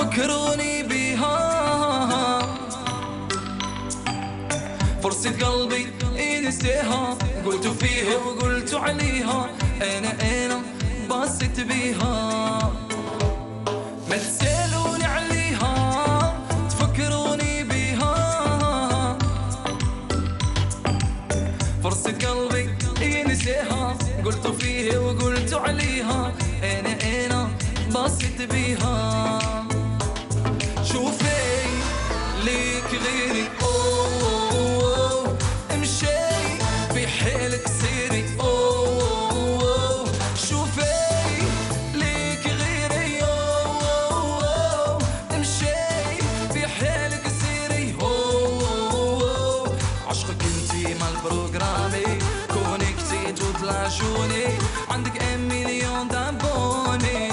تفكروني بيها. فرصة قلبي ينسيها، قلت فيها وقلت عليها، أنا باصت بيها. ما تسألوني عليها تفكروني بيها. فرصة قلبي ينسيها، قلت فيها وقلت عليها، أنا باصت بيها. شوفي ليك غيري أوه، امشي في حيلك سيري أوه. شوفي ليك غيري أوه، امشي في حيلك سيري أوه. عشقك انتي مال بروجرامي، كونكتي وتلاشوني، عندك 1,000,000 دابوني.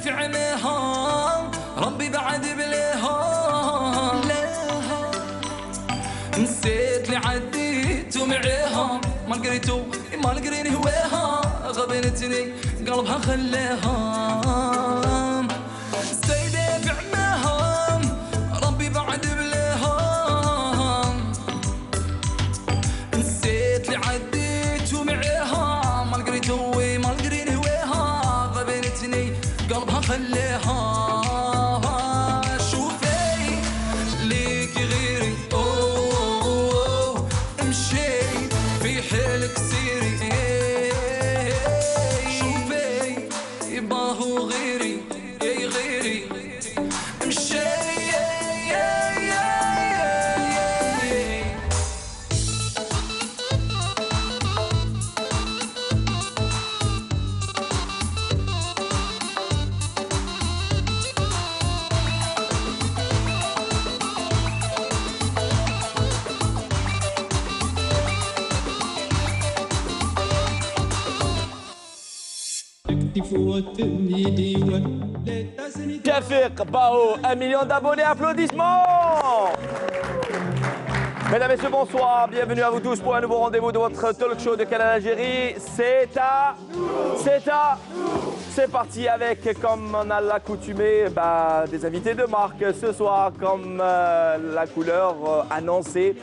في عينيها ربي بعد بليها، ليها نسيت اللي عديت ومعيها، ما لقيتو ما لقيني هواها، غبنتني قلبها خليها. سيدة في عينيها ربي بعد بليها، نسيت اللي عديت ومعيها، ما لقيتو ما لقيني هواها، غبنتني قلبها خليها. شوفي ليك غيري أوه، امشي في حيلك سيري. شوفي يباهو غيري غيري، امشي. Shafiq Bao, 1 000 000 d'abonnés, applaudissements. Mesdames, Messieurs, bonsoir, bienvenue à vous tous pour un nouveau rendez-vous de votre talk show de Canal Algérie. C'est parti avec, comme on a l'accoutumé, des invités de marque. Ce soir, comme la couleur annoncée,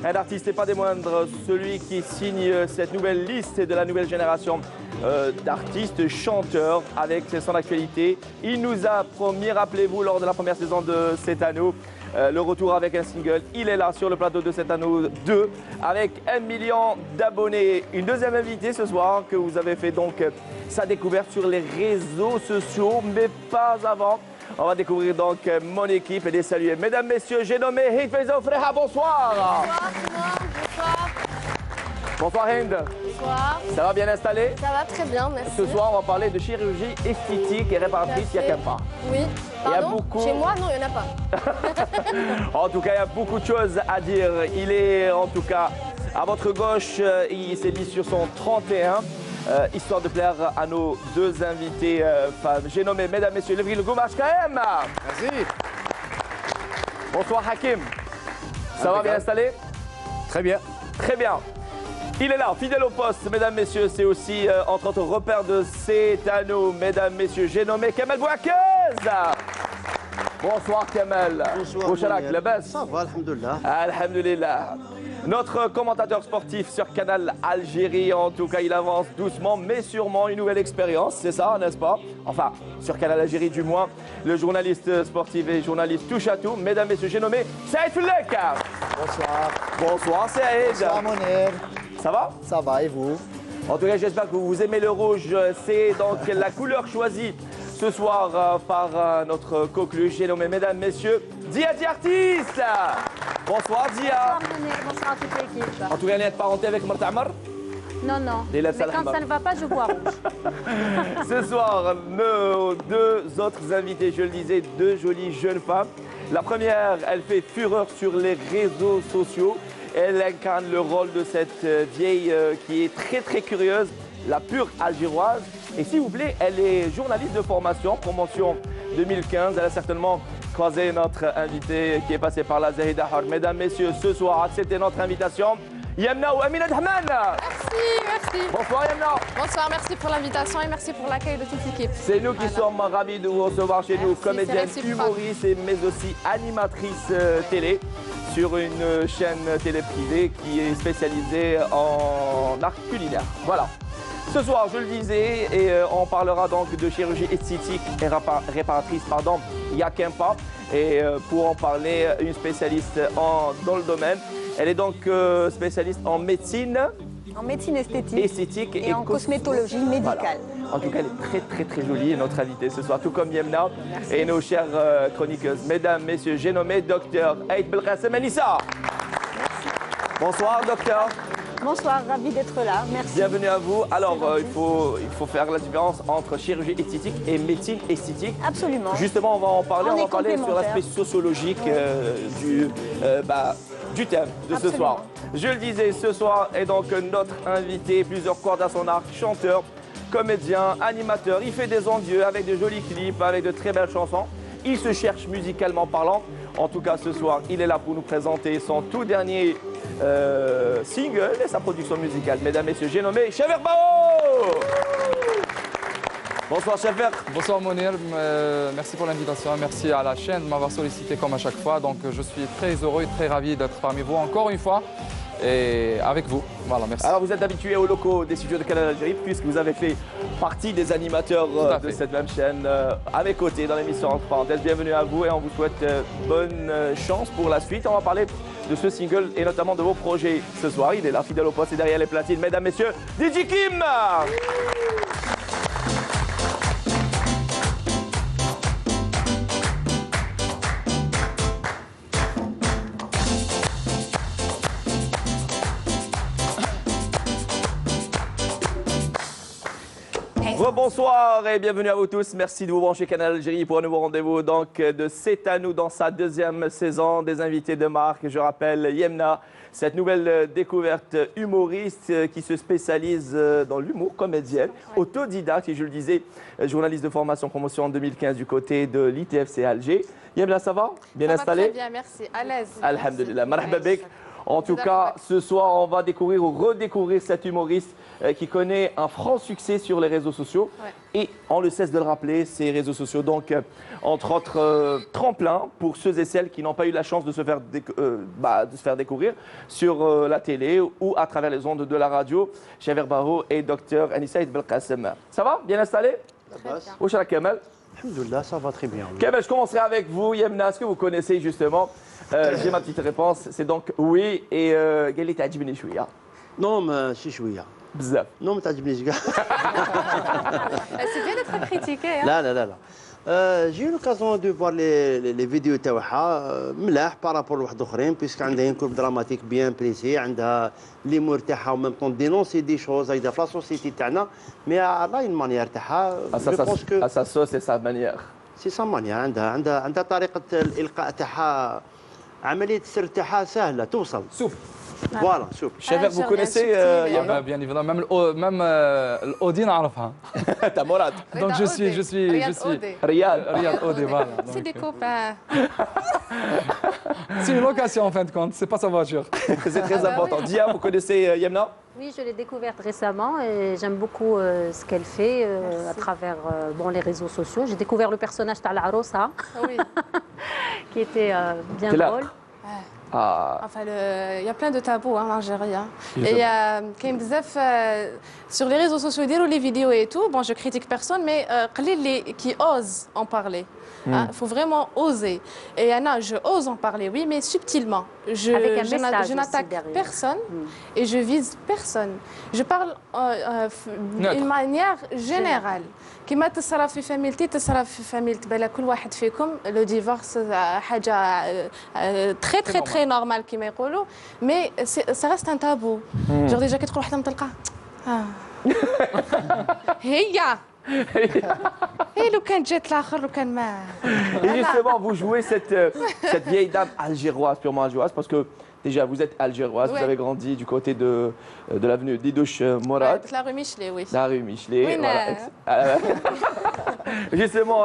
un artiste et pas des moindres, celui qui signe cette nouvelle liste de la nouvelle génération d'artistes, chanteurs avec son actualité. Il nous a promis, rappelez-vous, lors de la première saison de cet anneau, le retour avec un single. Il est là sur le plateau de cet anneau 2 avec 1 million d'abonnés. Une deuxième invitée ce soir que vous avez fait donc sa découverte sur les réseaux sociaux, mais pas avant. On va découvrir donc mon équipe et les saluer. Mesdames, Messieurs, j'ai nommé Hind Faiza Freha, bonsoir. Bonsoir. Bonsoir Hind. Bonsoir. Ça va bien installé? Ça va très bien, merci. Ce soir, on va parler de chirurgie esthétique et réparatrice, il n'y a qu'un pas. Oui. Pardon, il y a beaucoup... Chez moi, non, il n'y en a pas. En tout cas, il y a beaucoup de choses à dire. Il est en tout cas à votre gauche, il s'est mis sur son 31. Histoire de plaire à nos deux invités femmes. J'ai nommé, mesdames, messieurs, Levril Goumash Kaem. Merci. Bonsoir Hakim. Ça va bien installé? Très bien. Très bien. Il est là, fidèle au poste, mesdames, messieurs. C'est aussi, entre autres, repère de cet anneau, mesdames, messieurs. J'ai nommé Kamel Bouakez. Bonsoir Kamel. Bonsoir. Boucharak, la base. Ça va, alhamdoulilah. Alhamdoulilah. Notre commentateur sportif sur Canal Algérie, en tout cas, il avance doucement, mais sûrement une nouvelle expérience, c'est ça, n'est-ce pas? Enfin, sur Canal Algérie du moins, le journaliste sportif et journaliste touche à tout. Mesdames, messieurs, j'ai nommé Saïd Foulek. Bonsoir. Bonsoir Saïd. Bonsoir Mounir. Ça va? Ça va et vous? En tout cas, j'espère que vous aimez le rouge. C'est donc la couleur choisie ce soir par notre coqueluche. J'ai nommé, mesdames, messieurs, Dia Artiste. Bonsoir Dia. Bonsoir à toute l'équipe. En tout cas, elle est de parenté avec Marta Amar? Non, non. Les Mais lèvres quand salama. ça ne va pas, je bois rouge. Ce soir, nos deux autres invités, je le disais, deux jolies jeunes femmes. La première, elle fait fureur sur les réseaux sociaux. Elle incarne le rôle de cette vieille qui est très très curieuse, la pure algéroise. Et s'il vous plaît, elle est journaliste de formation, promotion 2015. Elle a certainement croisé notre invité qui est passé par la Zahida Har. Mesdames, messieurs, ce soir, acceptez notre invitation. Yemna ou Amina Dahman. Merci. Bonsoir Yemna. Bonsoir, merci pour l'invitation et merci pour l'accueil de toute l'équipe. C'est nous qui sommes ravis de vous recevoir chez nous, Merci, comédienne, c'est réciproque. humoriste, mais aussi animatrice télé sur une chaîne télé privée qui est spécialisée en art culinaire. Voilà. Ce soir, je le disais, et on parlera donc de chirurgie esthétique et réparatrice, Yakempa. Et pour en parler, une spécialiste dans le domaine. Elle est donc spécialiste en médecine. En médecine esthétique et en cosmétologie médicale. Voilà. En tout cas, elle est très très très jolie, notre invitée ce soir, tout comme Yemna. Merci. Et nos chères chroniqueuses. Mesdames, messieurs, j'ai nommé Docteur Aïd Belkacem Anissa. Bonsoir docteur. Bonsoir, ravi d'être là, merci. Bienvenue à vous. Alors, il faut faire la différence entre chirurgie esthétique et médecine esthétique. Absolument. Justement, on va en parler. On va parler sur complémentaires. l'aspect sociologique du thème de ce soir. Je le disais, ce soir est donc notre invité, plusieurs cordes à son arc, chanteur, comédien, animateur. Il fait des envieux avec de jolis clips, avec de très belles chansons. Il se cherche musicalement parlant. En tout cas, ce soir, il est là pour nous présenter son tout dernier single et sa production musicale. Mesdames, messieurs, j'ai nommé Chefer Bao. Bonsoir Chefer. Bonsoir Monir, merci pour l'invitation, merci à la chaîne de m'avoir sollicité comme à chaque fois. Donc je suis très heureux et très ravi d'être parmi vous encore une fois et avec vous. Voilà, merci. Alors vous êtes habitué aux locaux des studios de Canal Algérie puisque vous avez fait partie des animateurs de cette même chaîne à mes côtés dans l'émission Entre Parenthèses. Bienvenue à vous et on vous souhaite bonne chance pour la suite. On va parler de ce single et notamment de vos projets ce soir. Il est là, fidèle au poste et derrière les platines. Mesdames, messieurs, DJ Kim. Bonsoir et bienvenue à vous tous. Merci de vous brancher Canal Algérie pour un nouveau rendez-vous donc de C'est à nous dans sa deuxième saison des invités de marque. Je rappelle Yemna, cette nouvelle découverte humoriste qui se spécialise dans l'humour, comédienne, autodidacte et je le disais, journaliste de formation promotion en 2015 du côté de l'ITFC Alger. Yemna, ça va? Bien installé? Très bien, merci. À l'aise. Alhamdulillah. Marhaba bek. En tout cas, ce soir, on va découvrir ou redécouvrir cet humoriste qui connaît un franc succès sur les réseaux sociaux. Ouais. Et on ne cesse de le rappeler, ces réseaux sociaux, donc, entre autres, tremplin pour ceux et celles qui n'ont pas eu la chance de se faire découvrir sur la télé ou à travers les ondes de la radio. Chefer Bao et Docteur Anissa Aïd Belkacem. Ça va? Bien installé? Où est Kamel? Alhamdoulilah, ça va très bien. Oui. Kamel, je commencerai avec vous. Yemna, est-ce que vous connaissez justement j'ai ma petite réponse, c'est donc oui et قال لي تعجبني شويه. Non, ماشي شويه. بزاف. Non, ما تعجبنيش كاع. C'est bien d'être critiqué. Hein? لا لا لا لا. J'ai eu l'occasion de voir les vidéos تاعها ملاح بارابور لواحد اخرين بيسك عندها ان كورب دراماتيك بيان بريسي عندها ليمور تاعها و ميم طون دينونسي دي شوز هكذا في لا سوسيتي تاعنا مي على اون مانيير تاعها جو بونس كو à sa sauce et sa manière. سي سا مانيير عندها طريقه الالقاء تاعها عمليه السر تاعها سهله توصل سوب. Voilà, soupe. Chefer, vous connaissez Yemna? Bien évidemment, même l'Odi n'arrafha. T'as Morad. Donc je suis Riyad Odi, voilà. C'est des copains. C'est une location en fin de compte, c'est pas sa voiture. C'est très important. Dia, vous connaissez Yemna? Oui, je l'ai découverte récemment et j'aime beaucoup ce qu'elle fait à travers les réseaux sociaux. J'ai découvert le personnage de l'Arosa, qui était bien drôle. Ah. Enfin, il y a plein de tabous en Algérie. Hein. Et il y a sur les réseaux sociaux, les vidéos et tout. Bon, je critique personne, mais qui osent en parler. Il faut vraiment oser. Et Anna, je ose en parler, oui, mais subtilement. Je n'attaque personne et je vise personne. Je parle d'une manière générale. كما تصرف في فاميلتي تصرف في فاميلة بلا كل واحد فيكم لو ديفورس حاجة تري تري تري نورمال كما يقولوا مي سا ريست ان تابو جور ديجا كي تقول وحده مطلقة هي لو كان جات الاخر لو كان ما. Et justement, vous jouez cette vieille dame algéroise, purement algéroise, parce que déjà, vous êtes algéroise, vous avez grandi du côté de l'avenue Didouche Morad. La rue Michelet, oui. La rue Michelet. Oui, voilà. Justement,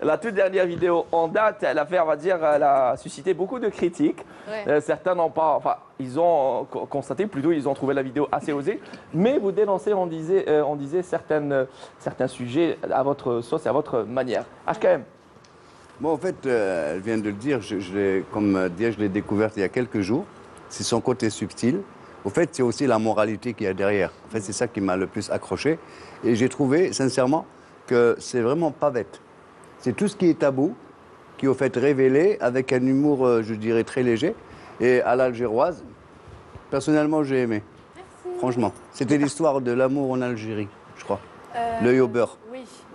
la toute dernière vidéo en date, elle a fait, on va dire, elle a suscité beaucoup de critiques. Ouais. Certains n'ont pas, enfin, ils ont constaté, plutôt, ils ont trouvé la vidéo assez osée. Mais vous dénoncez, on disait certains sujets à votre sauce et à votre manière. HKM. Bon, en fait, elle vient de le dire, comme dire, je l'ai découverte il y a quelques jours. C'est son côté subtil. Au fait, c'est aussi la moralité qu'il y a derrière. En fait, c'est ça qui m'a le plus accroché. Et j'ai trouvé, sincèrement, que c'est vraiment pas bête. C'est tout ce qui est tabou, qui est au fait révélé avec un humour, je dirais, très léger. Et à l'algéroise, personnellement, j'ai aimé. Merci. Franchement. C'était l'histoire de l'amour en Algérie, je crois. L'œil au beurre.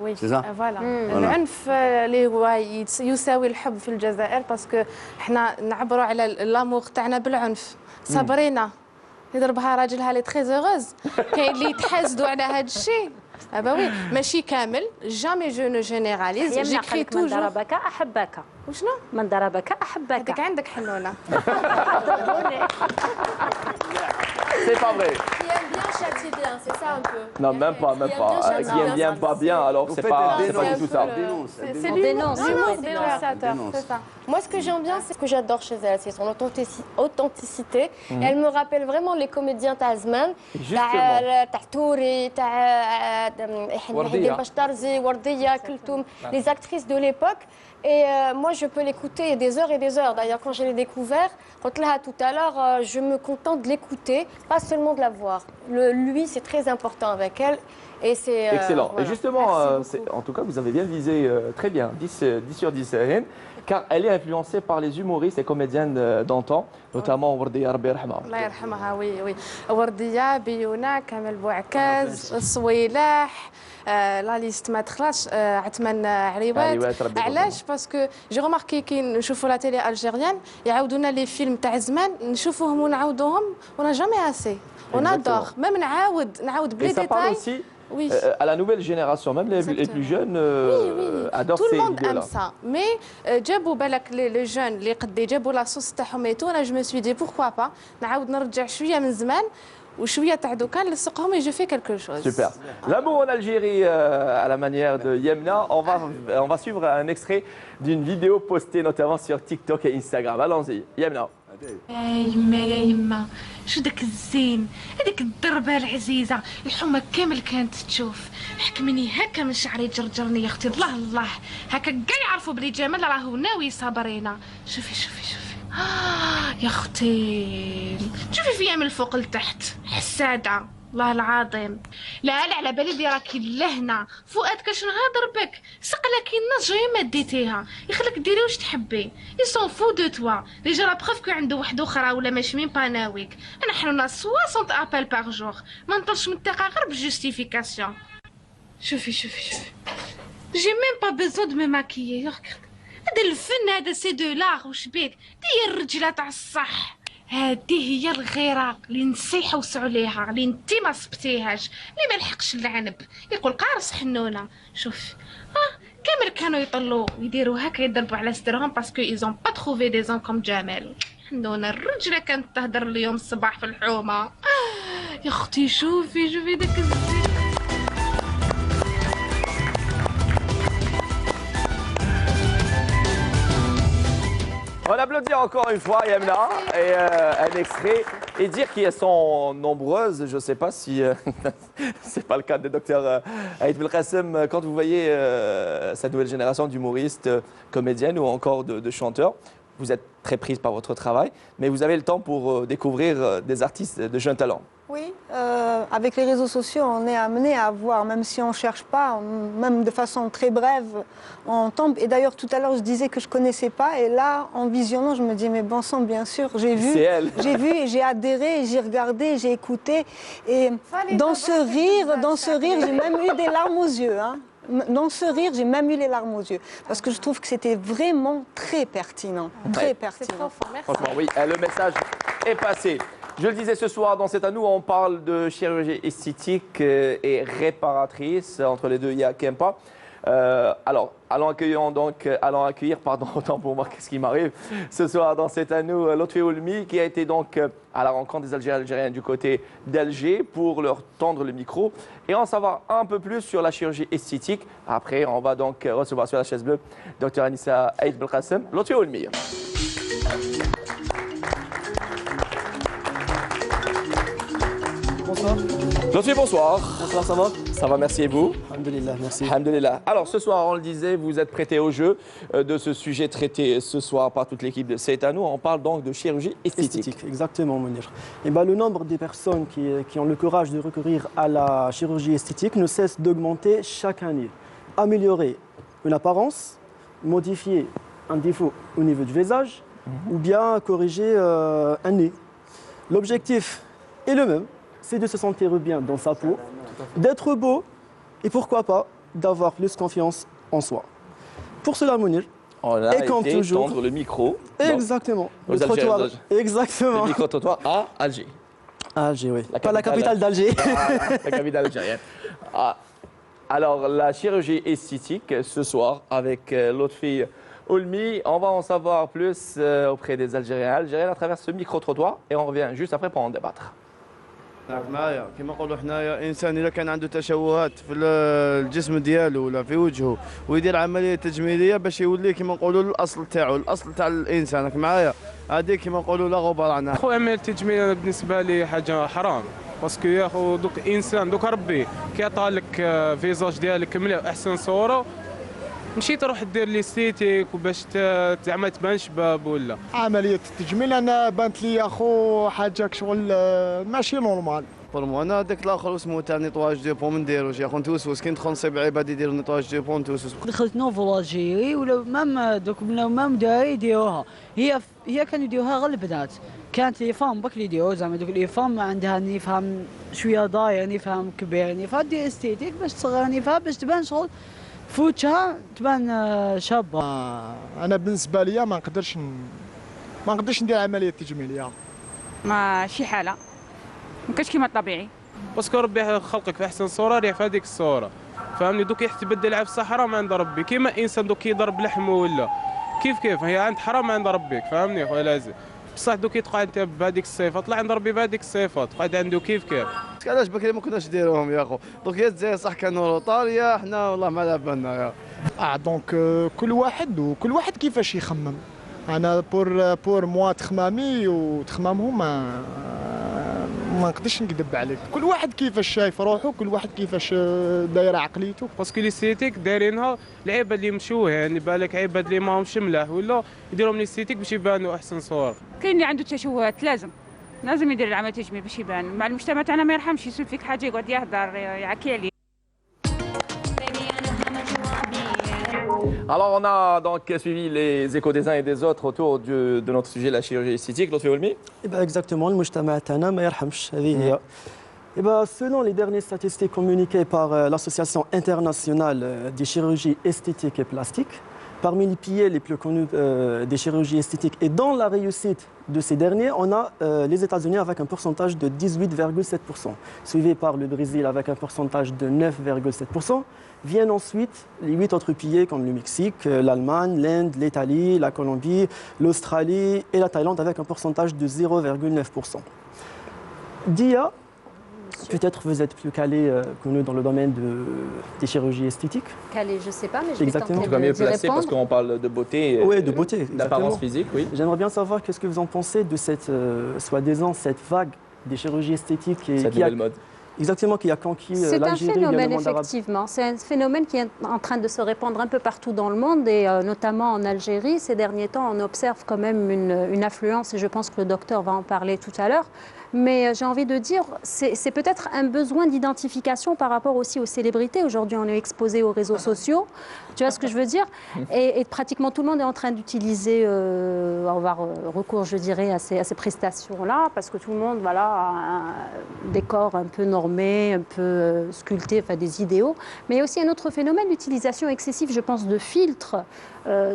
Oui, c'est ça. Voilà. العنف اللي هو يساوي الحب في الجزائر باسكو حنا نعبروا على الامور تاعنا بالعنف. صابرينا يضربها راجلها لي تري هوغوز كاين اللي يتحاسدوا على هذا الشيء. ابا وي ماشي كامل جامي جو نو جينيراليز جيكري توجور. من ضربك احبك. وشنو؟ من ضربك احبك. هذيك عندك حنونه. C'est pas vrai. Qui aime bien châtie bien, c'est ça un peu. Non, même pas, même pas. Qui aime bien, pas bien, alors c'est pas du tout ça. C'est l'humour dénonciateur, c'est ça. Moi, ce que j'aime bien, c'est ce que j'adore chez elle, c'est son authenticité. Et elle me rappelle vraiment les comédiens Tazman, Touri, Bashtarzi, Wardiya, Kultoum, les actrices de l'époque. Et moi, je peux l'écouter des heures et des heures. D'ailleurs, quand je l'ai découvert, tout à l'heure, je me contente de l'écouter, pas seulement de la voir. Lui, c'est très important avec elle. Et c'est excellent. Voilà. Et justement, en tout cas, vous avez bien visé très bien, 10 sur 10, car elle est influencée par les humoristes et comédiennes d'antan, notamment Wardiya Rabbi Yarhamha. الله يرحمها وي وردية بيونا كامل بوعكاز الصويلاح لا ليست ما تخلاش عثمان عريوات. علاش باسكو جي روماركي كي نشوفوا لا تيلي الجيريان يعاودونا لي فيلم تاع زمان نشوفوهم ونعاودوهم ونا جامي اسي ونادور ميم نعاود بلي ديتاي. Oui. À la nouvelle génération, même les plus jeunes adorent ces vidéos-là. Tout le monde aime ça. Mais جابوا بالك les jeunes اللي قد جابوا la sauce تاعهم et tout, je me suis dit pourquoi pas نعاود نرجع شويه من زمان وشويه تاع دوكان نلصقهم et je fais quelque chose. Super. L'amour en Algérie à la manière de Yemna, on va suivre un extrait d'une vidéo postée notamment sur TikTok et Instagram. Allons-y, Yemna. يا يما شو داك الزين هذيك الضربه العزيزه الحمى كامل كانت تشوف حكمني هكا من شعري جرجرني يا اختي الله الله هكا كاع يعرفوا بلي جمال راهو ناوي صابرينا شوفي يا اختي شوفي فيا من الفوق لتحت حساده الله العظيم لا على بالي اللي راكي لهنا فؤاد كاش نهضر بك سقلا كي الناس جايه ما ديتيها يخليك ديري واش تحبي يسون فو دو توا ديجا لا بروف كو عنده واحده اخرى ولا ماشي مين باناويك انا حنا 60 ابل باغ جور ما نطلش من الثقه غير بالجوستيفيكاسيون شوفي جي ميم با بيزون دو مي ماكيي هذا الفن هذا سي دو لاغ واش بيك دير الرجله تاع الصح هذه هي الغيره اللي نسيحوسوا عليها اللي انت ما صبتيهاش اللي ما لحقش العنب يقول قارص حنونه شوف كامل كانوا يطلوا يديروا هكا يضربوا على صدرهم باسكو ايزون با تروفي دي زون كوم جمال حنونه الرجله كانت تهدر اليوم الصباح في الحومه يا اختي شوفي داك الزين. On applaudit encore une fois Yemna et un extrait et dire qu'elles sont nombreuses. Je ne sais pas si c'est pas le cas de Dr Aïd Belkacem. Quand vous voyez cette nouvelle génération d'humoristes, comédiennes ou encore de chanteurs, vous êtes très prise par votre travail, mais vous avez le temps pour découvrir des artistes de jeunes talents. Oui, avec les réseaux sociaux, on est amené à voir, même si on ne cherche pas, même de façon très brève, on tombe. Et d'ailleurs, tout à l'heure, je disais que je ne connaissais pas. Et là, en visionnant, je me dis, mais bon sang, bien sûr, j'ai vu, et j'ai adhéré, j'ai regardé, j'ai écouté. Et dans ce rire, j'ai même eu des larmes aux yeux. Hein. Dans ce rire, j'ai même eu les larmes aux yeux. Parce que je trouve que c'était vraiment très pertinent. Très pertinent. Franchement, oui, le message est passé. Je le disais ce soir, dans C'est à nous, on parle de chirurgie esthétique et réparatrice. Entre les deux, il y a Kempa. Alors, allons accueillir, pardon, autant pour moi, qu'est-ce qui m'arrive. Ce soir, dans C'est à nous, Lotfi Oulmi, qui a été donc à la rencontre des Algériens du côté d'Alger pour leur tendre le micro et en savoir un peu plus sur la chirurgie esthétique. Après, on va donc recevoir sur la chaise bleue Dr Anissa Aïd Belkacem, Lotfi Oulmi. Bonsoir. Lotfi, bonsoir. Bonsoir, ça va? Ça va, merci, et vous? Alhamdulillah, merci. Alhamdulillah. Alors, ce soir, on le disait, vous êtes prêtés au jeu de ce sujet traité ce soir par toute l'équipe de C'est à nous. On parle donc de chirurgie esthétique. Exactement, Mounir. Et le nombre des personnes qui ont le courage de recourir à la chirurgie esthétique ne cesse d'augmenter chaque année. Améliorer une apparence, modifier un défaut au niveau du visage ou bien corriger un nez. L'objectif est le même, c'est de se sentir bien dans sa peau, d'être beau et pourquoi pas d'avoir plus confiance en soi. Pour cela, Mounir, on a et comme été toujours, tendre le micro. Exactement. Le trottoir. Exactement. Le micro-trottoir à Alger. Alger, oui. Pas la capitale d'Alger. La capitale algérienne. Alors, la chirurgie esthétique, ce soir, avec Lotfi Oulmi, on va en savoir plus auprès des Algériens à travers ce micro-trottoir et on revient juste après pour en débattre. معايا كما نقولوا حنايا انسان اذا كان عنده تشوهات في الجسم ديالو ولا في وجهه ويدير عمليه تجميليه باش يولي كما نقولوا الاصل تاعو الاصل تاع الانسان راك معايا هذيك كما نقولوا لا غبار عنها. خو عمليه التجميل انا بالنسبه لي حاجه حرام باسكو يا خو دوك الانسان دوك ربي كيعطى لك فيزاج ديالك مليح احسن صوره مشي تروح دير لي ستيتيك وباش زعما تبان شباب ولا عمليه التجميل انا بانت لي اخو حاجه شغل ماشي نورمال بور انا هذاك الاخر اسمه تاع نيطواج دو بون ما نديروش يا اخو نتوسوس كي ندخل نصيب عباد يديروا نيطواج دو بون نتوسوس. دخلت نوفو الجيري ولا مام دوك مام داري يديروها هي كانوا يديروها غير البنات كانت لي فام بك اللي يديروا زعما دوك لي فام عندها نفهم شويه ضايع نفهم كبير نفهم دير استيتيك باش تصغر نفهم باش تبان شغل فوتها تبان شابه. انا بالنسبه لي ما نقدرش ندير عمليه تجميليه ماشي حاله ما كاش كيما الطبيعي باسكو ربي خلقك في احسن صوره ريح في هذيك الصوره فهمني دوك يتبدل في الصحراء ما عند ربي كيما انسان دوك يضرب لحمه ولا كيف هي عند حرام عند ربك فهمني خويا لازم بصح دوك يتقعد انت بهذيك الصفات طلع عند ربي بهذيك الصفات قاعد عنده كيف علاش بكري ما كناش نديروهم يا اخو دوك يا الجزائر صح كانوا روطار يا حنا والله ما على بالنا يا دونك كل واحد كيفاش يخمم انا بور موا تخمامي وتخمامهم ما نقدرش نكذب عليك كل واحد كيفاش شايف روحه كل واحد كيفاش داير عقليته باسكو لي ستيتيك دايرينها العباد اللي مشوه يعني بالك عباد اللي ماهمش ملاح ولا يديرهم لي ستيتيك باش يبانوا احسن صور. كاين اللي عنده تشوهات لازم يدير العمليه تجميل باش يبان مع المجتمع تاعنا ما يرحمش يسول فيك حاجه يقعد يهضر يعكي عليه. Alors, on a donc suivi les échos des uns et des autres autour de notre sujet, la chirurgie esthétique. Lotfi Oulmi. Exactement, le mujtama tana ma yarhamsh. Selon les dernières statistiques communiquées par l'Association internationale des chirurgies esthétiques et plastiques, parmi les piliers les plus connus des chirurgies esthétiques et dans la réussite de ces derniers, on a les États-Unis avec un pourcentage de 18,7%, suivi par le Brésil avec un pourcentage de 9,7%. Viennent ensuite les 8 autres piliers comme le Mexique, l'Allemagne, l'Inde, l'Italie, la Colombie, l'Australie et la Thaïlande avec un pourcentage de 0,9%. Dia, peut-être vous êtes plus calé que nous dans le domaine des chirurgies esthétiques. Calé, je ne sais pas, mais je vais Exactement. tenter mieux d'y placé répondre. parce qu'on parle de beauté, Oui, de beauté, d'apparence physique, oui. J'aimerais bien savoir qu'est-ce que vous en pensez de cette, soi-disant, cette vague des chirurgies esthétiques cette nouvelle mode. Exactement, qui a conquis C'est un l'Algérie, phénomène, le monde arabe. effectivement. C'est un phénomène qui est en train de se répandre un peu partout dans le monde et notamment en Algérie. Ces derniers temps, on observe quand même une affluence et je pense que le docteur va en parler tout à l'heure. Mais j'ai envie de dire, c'est peut-être un besoin d'identification par rapport aussi aux célébrités. Aujourd'hui, on est exposé aux réseaux sociaux. Tu vois ce que je veux dire et pratiquement tout le monde est en train d'utiliser, avoir recours, je dirais, à ces prestations-là, parce que tout le monde voilà, a un décor un peu normé, un peu sculpté, enfin des idéaux. Mais il y a aussi un autre phénomène, l'utilisation excessive, je pense, de filtres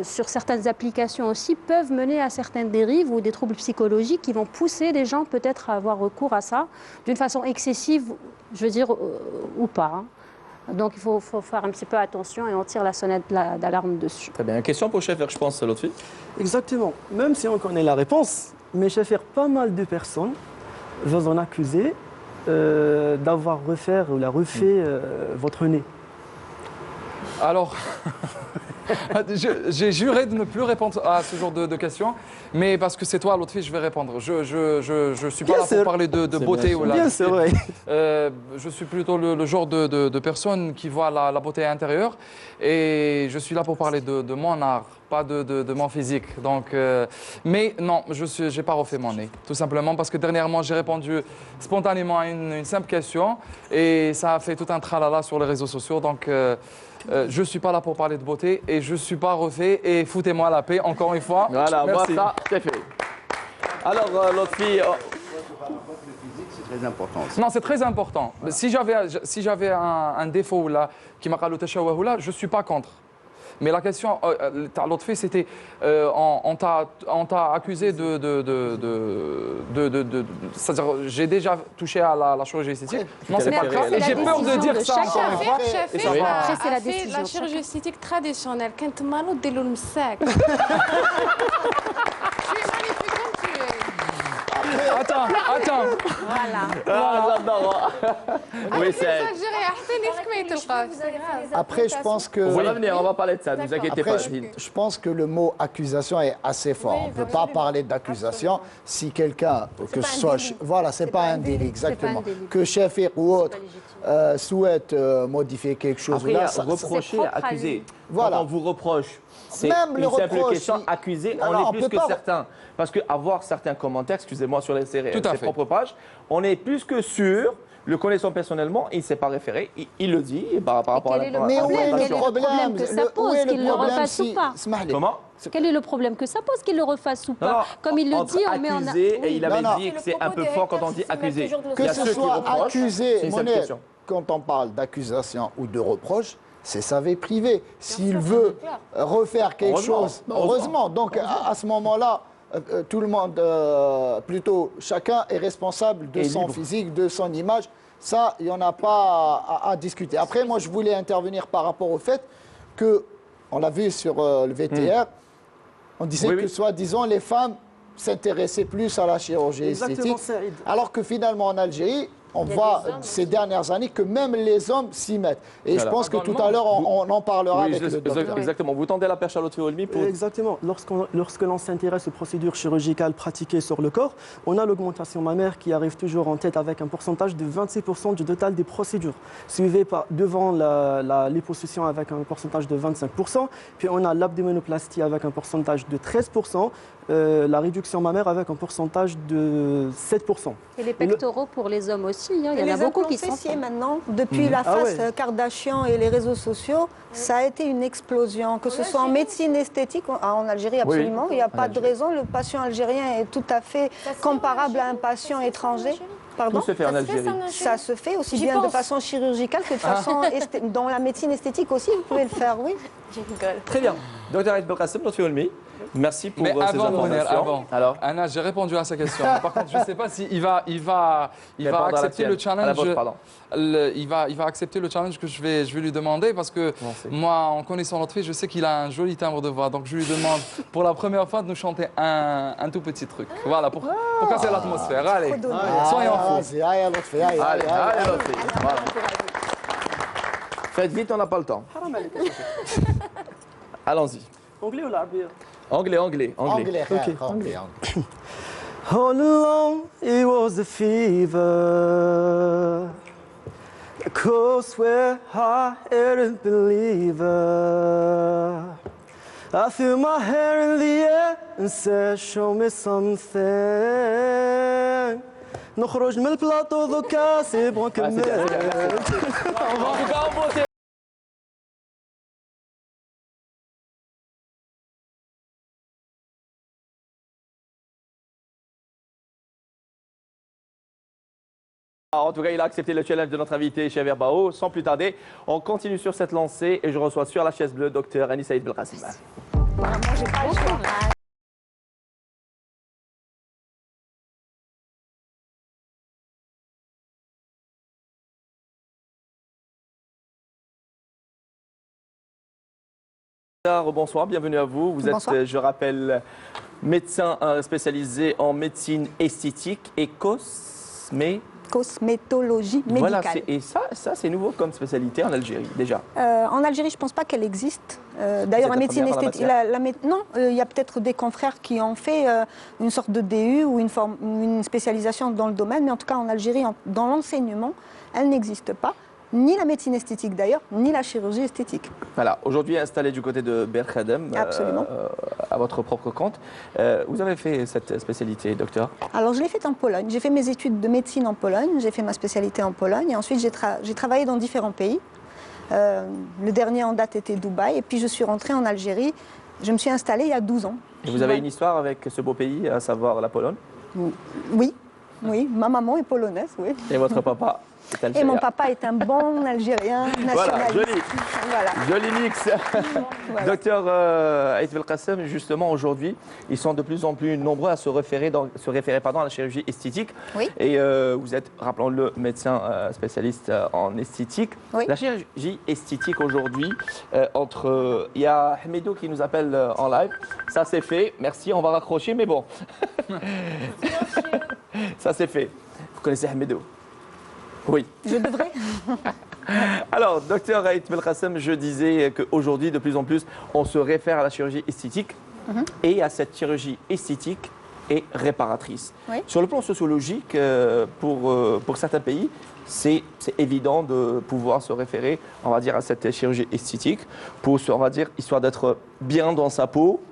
sur certaines applications aussi, peuvent mener à certaines dérives ou des troubles psychologiques qui vont pousser les gens peut-être à avoir recours à ça d'une façon excessive, je veux dire, ou pas. Hein. Donc il faut faire un petit peu attention et on tire la sonnette d'alarme dessus. Très bien. Une question pour Chef, je pense, Lotfi. Exactement. Même si on connaît la réponse, mais chef, pas mal de personnes vont en accuser d'avoir refait votre nez. Alors, j'ai juré de ne plus répondre à ce genre de questions, mais parce que c'est toi, l'autre fille, je vais répondre. Je suis pas là pour parler de beauté ou là. Bien sûr, oui. Je suis plutôt le genre de personne qui voit la beauté intérieure, et je suis là pour parler de mon art, pas de mon physique. Donc, mais non, je n'ai pas refait mon nez, tout simplement parce que dernièrement, j'ai répondu spontanément à une simple question, et ça a fait tout un tralala sur les réseaux sociaux. Donc, je ne suis pas là pour parler de beauté et je ne suis pas refait, et foutez-moi la paix encore une fois. Voilà, merci. moi ça, c'est fait. Alors, l'autre fille... C'est très important. Non, c'est très important. Si j'avais un défaut là, qui m'a calé là, je ne suis pas contre. Mais la question, l'autre fille, c'était, on t'a accusé c'est-à-dire, j'ai déjà touché à la chirurgie esthétique. Non, c'est pas grave. Et j'ai peur de dire ça encore une fois. Après, c'est la décision. La chirurgie esthétique traditionnelle, quand tu m'as dit le sac. Attends. Voilà. J'adore. Oui, c'est... Après, je pense que... On va venir, on va parler de ça, ne vous inquiétez pas. Je pense que le mot accusation est assez fort. On ne peut pas parler d'accusation si quelqu'un, que ce soit... Voilà, c'est pas un délit, exactement. Que chef ou autre souhaite modifier quelque chose. Après, là, reprocher, accuser. Voilà. Quand on vous reproche, c'est une simple question. Accuser, on est plus que certains. Parce qu'avoir certains commentaires, excusez-moi, sur ses propres pages, on est plus que sûr, le connaissant personnellement, il ne s'est pas référé, il le dit par rapport à la... Mais où est le problème que ça pose, qu'il le refasse ou pas? Comment? Quel est le problème que ça pose, qu'il le refasse ou pas? Comme il le dit, on met en... Et il avait dit que c'est un peu fort quand on dit accuser. Que ce soit accusé, quand on parle d'accusation ou de reproche, c'est sa vie privée. S'il veut refaire quelque chose, heureusement. Donc à ce moment-là, tout le monde, plutôt chacun est responsable de son physique, de son image. Ça, il n'y en a pas à discuter. Après, moi, je voulais intervenir par rapport au fait que, on l'a vu sur le VTR, on disait que, soi-disant, les femmes s'intéressaient plus à la chirurgie esthétique, alors que finalement, en Algérie, on voit ces dernières années que même les hommes s'y mettent. Et je pense que tout à l'heure, on en parlera avec le docteur. Exactement. Vous tendez la perche à l'autre Olmi pour... Exactement. Lorsque l'on s'intéresse aux procédures chirurgicales pratiquées sur le corps, on a l'augmentation mammaire qui arrive toujours en tête avec un pourcentage de 26% du total des procédures, suivi devant la liposuction avec un pourcentage de 25%, puis on a l'abdominoplastie avec un pourcentage de 13%, la réduction mammaire avec un pourcentage de 7%. Et les pectoraux pour les hommes aussi, hein. Il y en a beaucoup qui sont... maintenant, depuis la face Kardashian et les réseaux sociaux, ça a été une explosion, que ce soit en médecine esthétique, en Algérie absolument, il n'y a pas de raison, le patient algérien est tout à fait comparable à un patient étranger. Pardon? Tout se fait en Algérie. Ça se fait aussi bien de façon chirurgicale que de façon... Dans la médecine esthétique aussi, vous pouvez le faire, oui. Je rigole. Très bien. Docteur Aïd Belkacem, notre Olmi, merci pour ces informations. Alors, Anna, j'ai répondu à sa question. Par contre, je ne sais pas s'il va accepter le challenge. Il va accepter le challenge que je vais lui demander, parce que moi, en connaissant notre fille, je sais qu'il a un joli timbre de voix. Donc, je lui demande pour la première fois de nous chanter un tout petit truc. Voilà, pour casser l'atmosphère. Allez, soyons fous. Allez, l'autre fille. Voilà. Faites vite, on n'a pas le temps. Allons-y. Anglais ou l'arabe? Anglais. Okay. Anglais. All along it was a fever, a cold sweat I didn't believe her. I threw my hair in the air and said, show me something. نخرج من البلاطو ذوكا سي بون كمل. En tout cas, il a accepté le challenge de notre invité chez Verbao. Sans plus tarder, on continue sur cette lancée et je reçois sur la chaise bleue Dr Anissa Aïd Belkacem. Bonsoir, bienvenue à vous. Vous Bonsoir. êtes, je rappelle, médecin spécialisé en médecine esthétique et cosmétologie médicale. Voilà, et ça c'est nouveau comme spécialité en Algérie déjà. En Algérie, je ne pense pas qu'elle existe. D'ailleurs, la médecine esthétique, non, il y a peut-être des confrères qui ont fait une sorte de DU ou une spécialisation dans le domaine, mais en tout cas en Algérie, dans l'enseignement, elle n'existe pas. Ni la médecine esthétique d'ailleurs, ni la chirurgie esthétique. Voilà, aujourd'hui installé du côté de Ber Khadem, à votre propre compte. Vous avez fait cette spécialité, docteur? Alors je l'ai faite en Pologne. J'ai fait mes études de médecine en Pologne, j'ai fait ma spécialité en Pologne et ensuite j'ai travaillé dans différents pays. Le dernier en date était Dubaï et puis je suis rentrée en Algérie. Je me suis installée il y a 12 ans. Et vous avez une histoire avec ce beau pays, à savoir la Pologne? Oui, ma maman est polonaise, oui. Et votre papa? Et mon papa est un bon Algérien nationaliste. Voilà, joli. Voilà. Joli mix. Voilà. Docteur Aït Belkacem, justement aujourd'hui, ils sont de plus en plus nombreux à se référer à la chirurgie esthétique. Oui. Et vous êtes, rappelons-le, médecin spécialiste en esthétique. Oui. La chirurgie esthétique aujourd'hui, il y a Hmedo qui nous appelle en live. Ça c'est fait. Merci, on va raccrocher, mais bon. Ça c'est fait. Vous connaissez Hmedo? Oui. Je devrais. Alors, docteur Aït Belkacem, je disais qu'aujourd'hui, de plus en plus, on se réfère à la chirurgie esthétique et à cette chirurgie esthétique et réparatrice. Oui. Sur le plan sociologique, pour certains pays, c'est évident de pouvoir se référer, on va dire, à cette chirurgie esthétique pour, on va dire, histoire d'être bien dans sa peau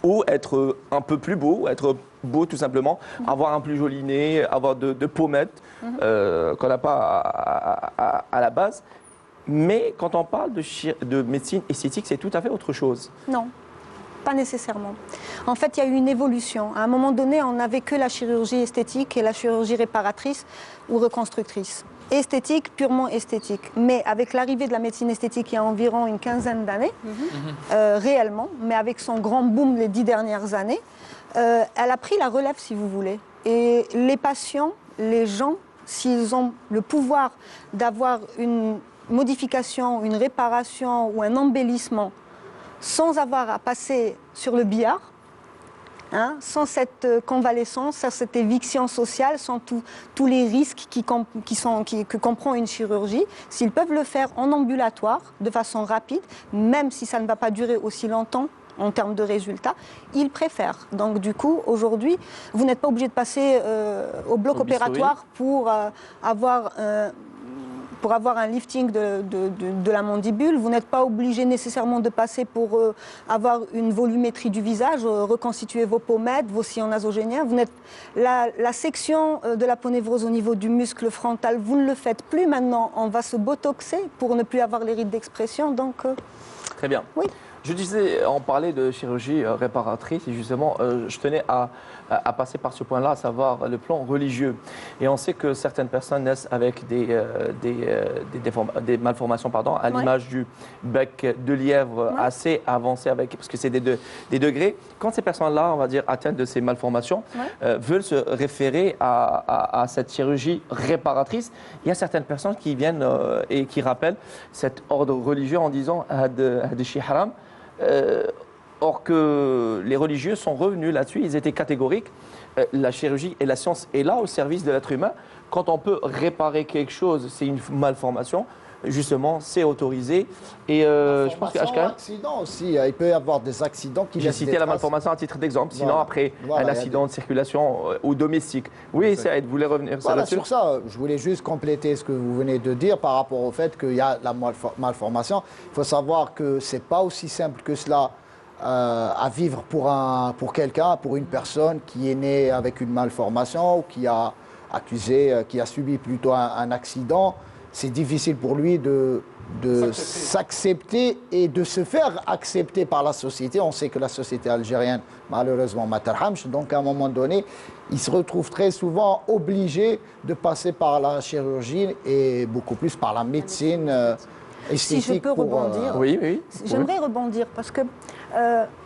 ou être un peu plus beau, être beau tout simplement, avoir un plus joli nez, avoir de pommettes qu'on n'a pas à la base. Mais quand on parle de médecine esthétique, c'est tout à fait autre chose. Non, pas nécessairement. En fait, il y a eu une évolution. À un moment donné, on n'avait que la chirurgie esthétique et la chirurgie réparatrice ou reconstructrice. Esthétique, purement esthétique. Mais avec l'arrivée de la médecine esthétique il y a environ une quinzaine d'années, réellement, mais avec son grand boom les 10 dernières années, elle a pris la relève, si vous voulez. Et les patients, les gens, s'ils ont le pouvoir d'avoir une modification, une réparation ou un embellissement sans avoir à passer sur le billard, sans cette convalescence, sans cette éviction sociale, sans tous les risques que comprend une chirurgie, s'ils peuvent le faire en ambulatoire, de façon rapide, même si ça ne va pas durer aussi longtemps en termes de résultats, ils préfèrent. Donc du coup, aujourd'hui, vous n'êtes pas obligé de passer au bloc opératoire pour avoir un lifting de la mandibule. Vous n'êtes pas obligé nécessairement de passer pour avoir une volumétrie du visage, reconstituer vos pommettes, vos sillons nasogéniens. La section de la ponévrose au niveau du muscle frontal, vous ne le faites plus maintenant. On va se botoxer pour ne plus avoir les rides d'expression. Donc, très bien. Oui. Je disais, on parlait de chirurgie réparatrice et justement, je tenais à passer par ce point-là, à savoir le plan religieux. Et on sait que certaines personnes naissent avec des malformations, à l'image du bec de lièvre assez avancé, parce que c'est des degrés. Quand ces personnes-là, on va dire, atteintes de ces malformations, veulent se référer à cette chirurgie réparatrice, il y a certaines personnes qui viennent et qui rappellent cet ordre religieux en disant « Had shi haram ». Or que les religieux sont revenus là-dessus, ils étaient catégoriques. La chirurgie et la science est là au service de l'être humain. Quand on peut réparer quelque chose, c'est une malformation, justement, c'est autorisé. Et je pense qu'Ashkan... accident aussi, il peut y avoir des accidents qui... J'ai cité la malformation à titre d'exemple, sinon après un accident de circulation ou domestique. Oui, Saïd, vous voulez revenir sur ça, je voulais juste compléter ce que vous venez de dire par rapport au fait qu'il y a la malformation. Il faut savoir que ce n'est pas aussi simple que cela à vivre pour quelqu'un, pour une personne qui est née avec une malformation ou qui a subi plutôt un accident. C'est difficile pour lui de s'accepter et de se faire accepter par la société. On sait que la société algérienne, malheureusement, ma tarhamch, donc à un moment donné, il se retrouve très souvent obligé de passer par la chirurgie et beaucoup plus par la médecine esthétique. Si je peux rebondir, j'aimerais rebondir parce que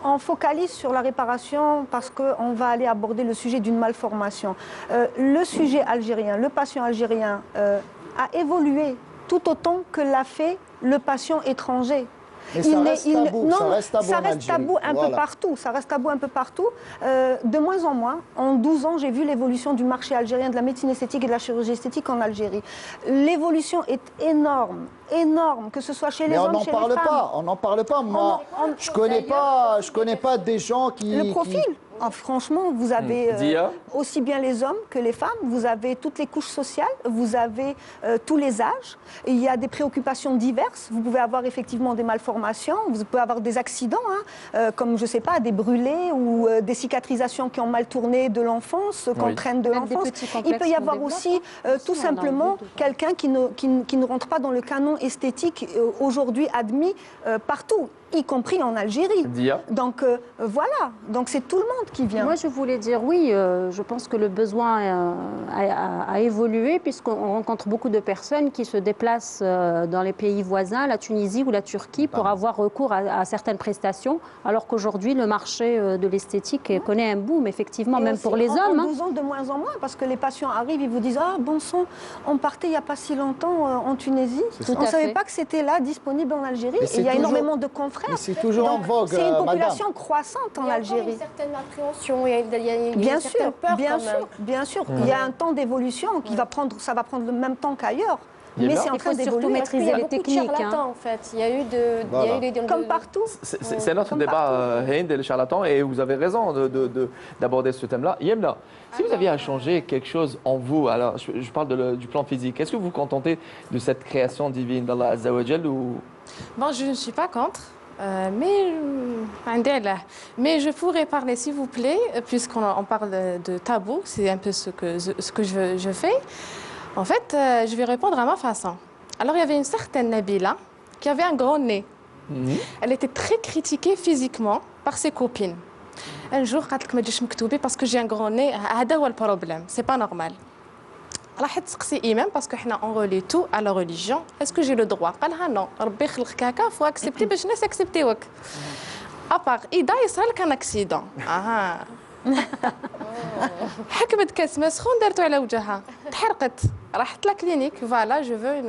on focalise sur la réparation parce qu'on va aller aborder le sujet d'une malformation. Le sujet algérien, le patient algérien a évolué tout autant que l'a fait le patient étranger. Mais ça reste tabou, non, ça reste tabou ça en reste Algérie. tabou un peu Voilà. partout. Ça reste tabou un peu partout. De moins en moins. En 12 ans, j'ai vu l'évolution du marché algérien de la médecine esthétique et de la chirurgie esthétique en Algérie. L'évolution est énorme, énorme, que ce soit chez les hommes, chez les femmes. Mais on n'en parle pas, on n'en parle pas. Moi, je connais pas des gens qui... Le profil. Ah, franchement, vous avez Dia aussi bien les hommes que les femmes, vous avez toutes les couches sociales, vous avez tous les âges, il y a des préoccupations diverses, vous pouvez avoir effectivement des malformations, vous pouvez avoir des accidents, comme je ne sais pas, des brûlés ou des cicatrisations qui ont mal tourné de l'enfance, qu'on traîne de l'enfance. Il peut y avoir aussi tout simplement quelqu'un qui ne rentre pas dans le canon esthétique aujourd'hui admis partout, y compris en Algérie. Dia. Donc voilà, donc c'est tout le monde qui vient. Moi, je voulais dire oui, je pense que le besoin a évolué puisqu'on rencontre beaucoup de personnes qui se déplacent dans les pays voisins, la Tunisie ou la Turquie, pour avoir recours à certaines prestations, alors qu'aujourd'hui, le marché de l'esthétique connaît un boom, effectivement, Et même aussi, pour les hommes. En 12 ans, de moins en moins, parce que les patients arrivent, ils vous disent « Ah, bon sang, on partait il n'y a pas si longtemps en Tunisie. On ne savait pas que c'était là, disponible en Algérie. Et il y a énormément de confrères. C'est toujours en vogue, C'est une madame. population croissante en Algérie. Il y a une certaine appréhension, il y a Bien une sûr, certaine peur bien quand sûr, même. bien sûr. Il y a un temps d'évolution qui va prendre, ça va prendre le même temps qu'ailleurs. Il y a Mais là- c'est en Il train faut surtout d'évoluer. maîtriser les techniques. En fait, il y a eu Comme partout. C'est notre débat, Hind et le charlatan, et vous avez raison d'aborder ce thème-là. Yemna, si vous aviez à changer quelque chose en vous, alors je parle du plan physique, est-ce que vous vous contentez de cette création divine d'Allah Azza wa Jal ou... Bon, je ne suis pas contre. Mais je pourrais parler, s'il vous plaît, puisqu'on parle de tabou, c'est un peu ce que je fais. En fait, je vais répondre à ma façon. Alors, il y avait une certaine Nabila qui avait un grand nez. Elle était très critiquée physiquement par ses copines. Un jour, elle m'a dit parce que j'ai un grand nez, c'est le problème, c'est pas normal. راحت تسقسي إمام باسكو حنا اون رولي تو على ريليجيون اسكو جي لو دروا قالها نو ربي خلقك هكا فوا اكسبتي باش الناس اكسبتيوك ابار اذا يصرى لك ان اكسيدون اها حكمت كاس مسخون دارتو على وجهها تحرقت راحت لا فوالا جو فو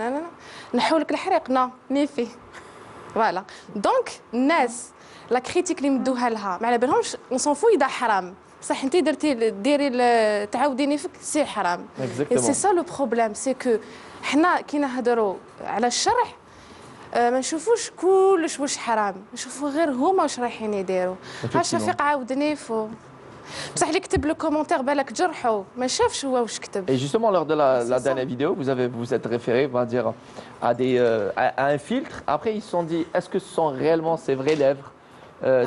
نحولك الحريق نو نيفي فوالا دونك الناس لا كريتيك اللي مدوها لها ما على بالهمش اون سون فو اذا حرام صح انت ديري تعاوديني فيك سي حرام سي سا لو بروبليم سي كو حنا كي نهضروا على الشرع ما نشوفوش كلش واش حرام نشوفوا غير هما واش رايحين يديروا ها شفيق عاود نيفو بصح اللي كتب لو كومونتير بالك جرحو ما شافش هو واش كتب. Et justement lors de la dernière vidéo vous êtes référé on va dire à un filtre, après ils se sont dit est-ce que ce sont réellement ses vraies lèvres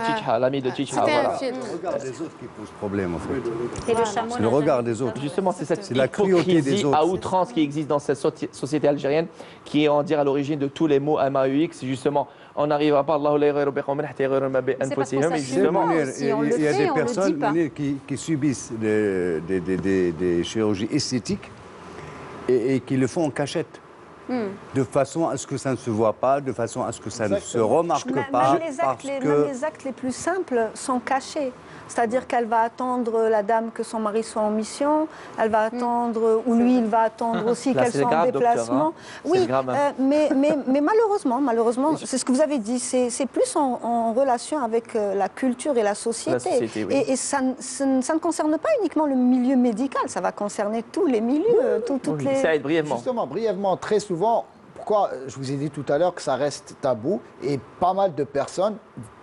Chicha, l'ami de Chicha. C'était voilà. un filtre. C'est le regard des autres qui pose problème en fait. Et le chameau C'est le regard des autres. Justement, c'est cette la cruauté des hypocrisie autres. à outrance qui existe dans cette société algérienne, qui est, on va dire, à l'origine de tous les mots MAUX. Justement, on n'arrivera pas, C'est parce qu'on et justement, si on le il y a fait, des on le personnes dit pas. qui subissent des chirurgies esthétiques et qui le font en cachette. De façon à ce que ça ne se voit pas, de façon à ce que ça ne se remarque pas. Même les actes les plus simples sont cachés. C'est-à-dire qu'elle va attendre la dame que son mari soit en mission, elle va attendre, ou lui il va attendre aussi qu'elle soit en déplacement. Oui, mais malheureusement, c'est ce que vous avez dit, c'est plus en relation avec la culture et la société. Et ça ne concerne pas uniquement le milieu médical, ça va concerner tous les milieux, toutes les... Ça aide brièvement. Justement, brièvement, très souvent, pourquoi je vous ai dit tout à l'heure que ça reste tabou et pas mal de personnes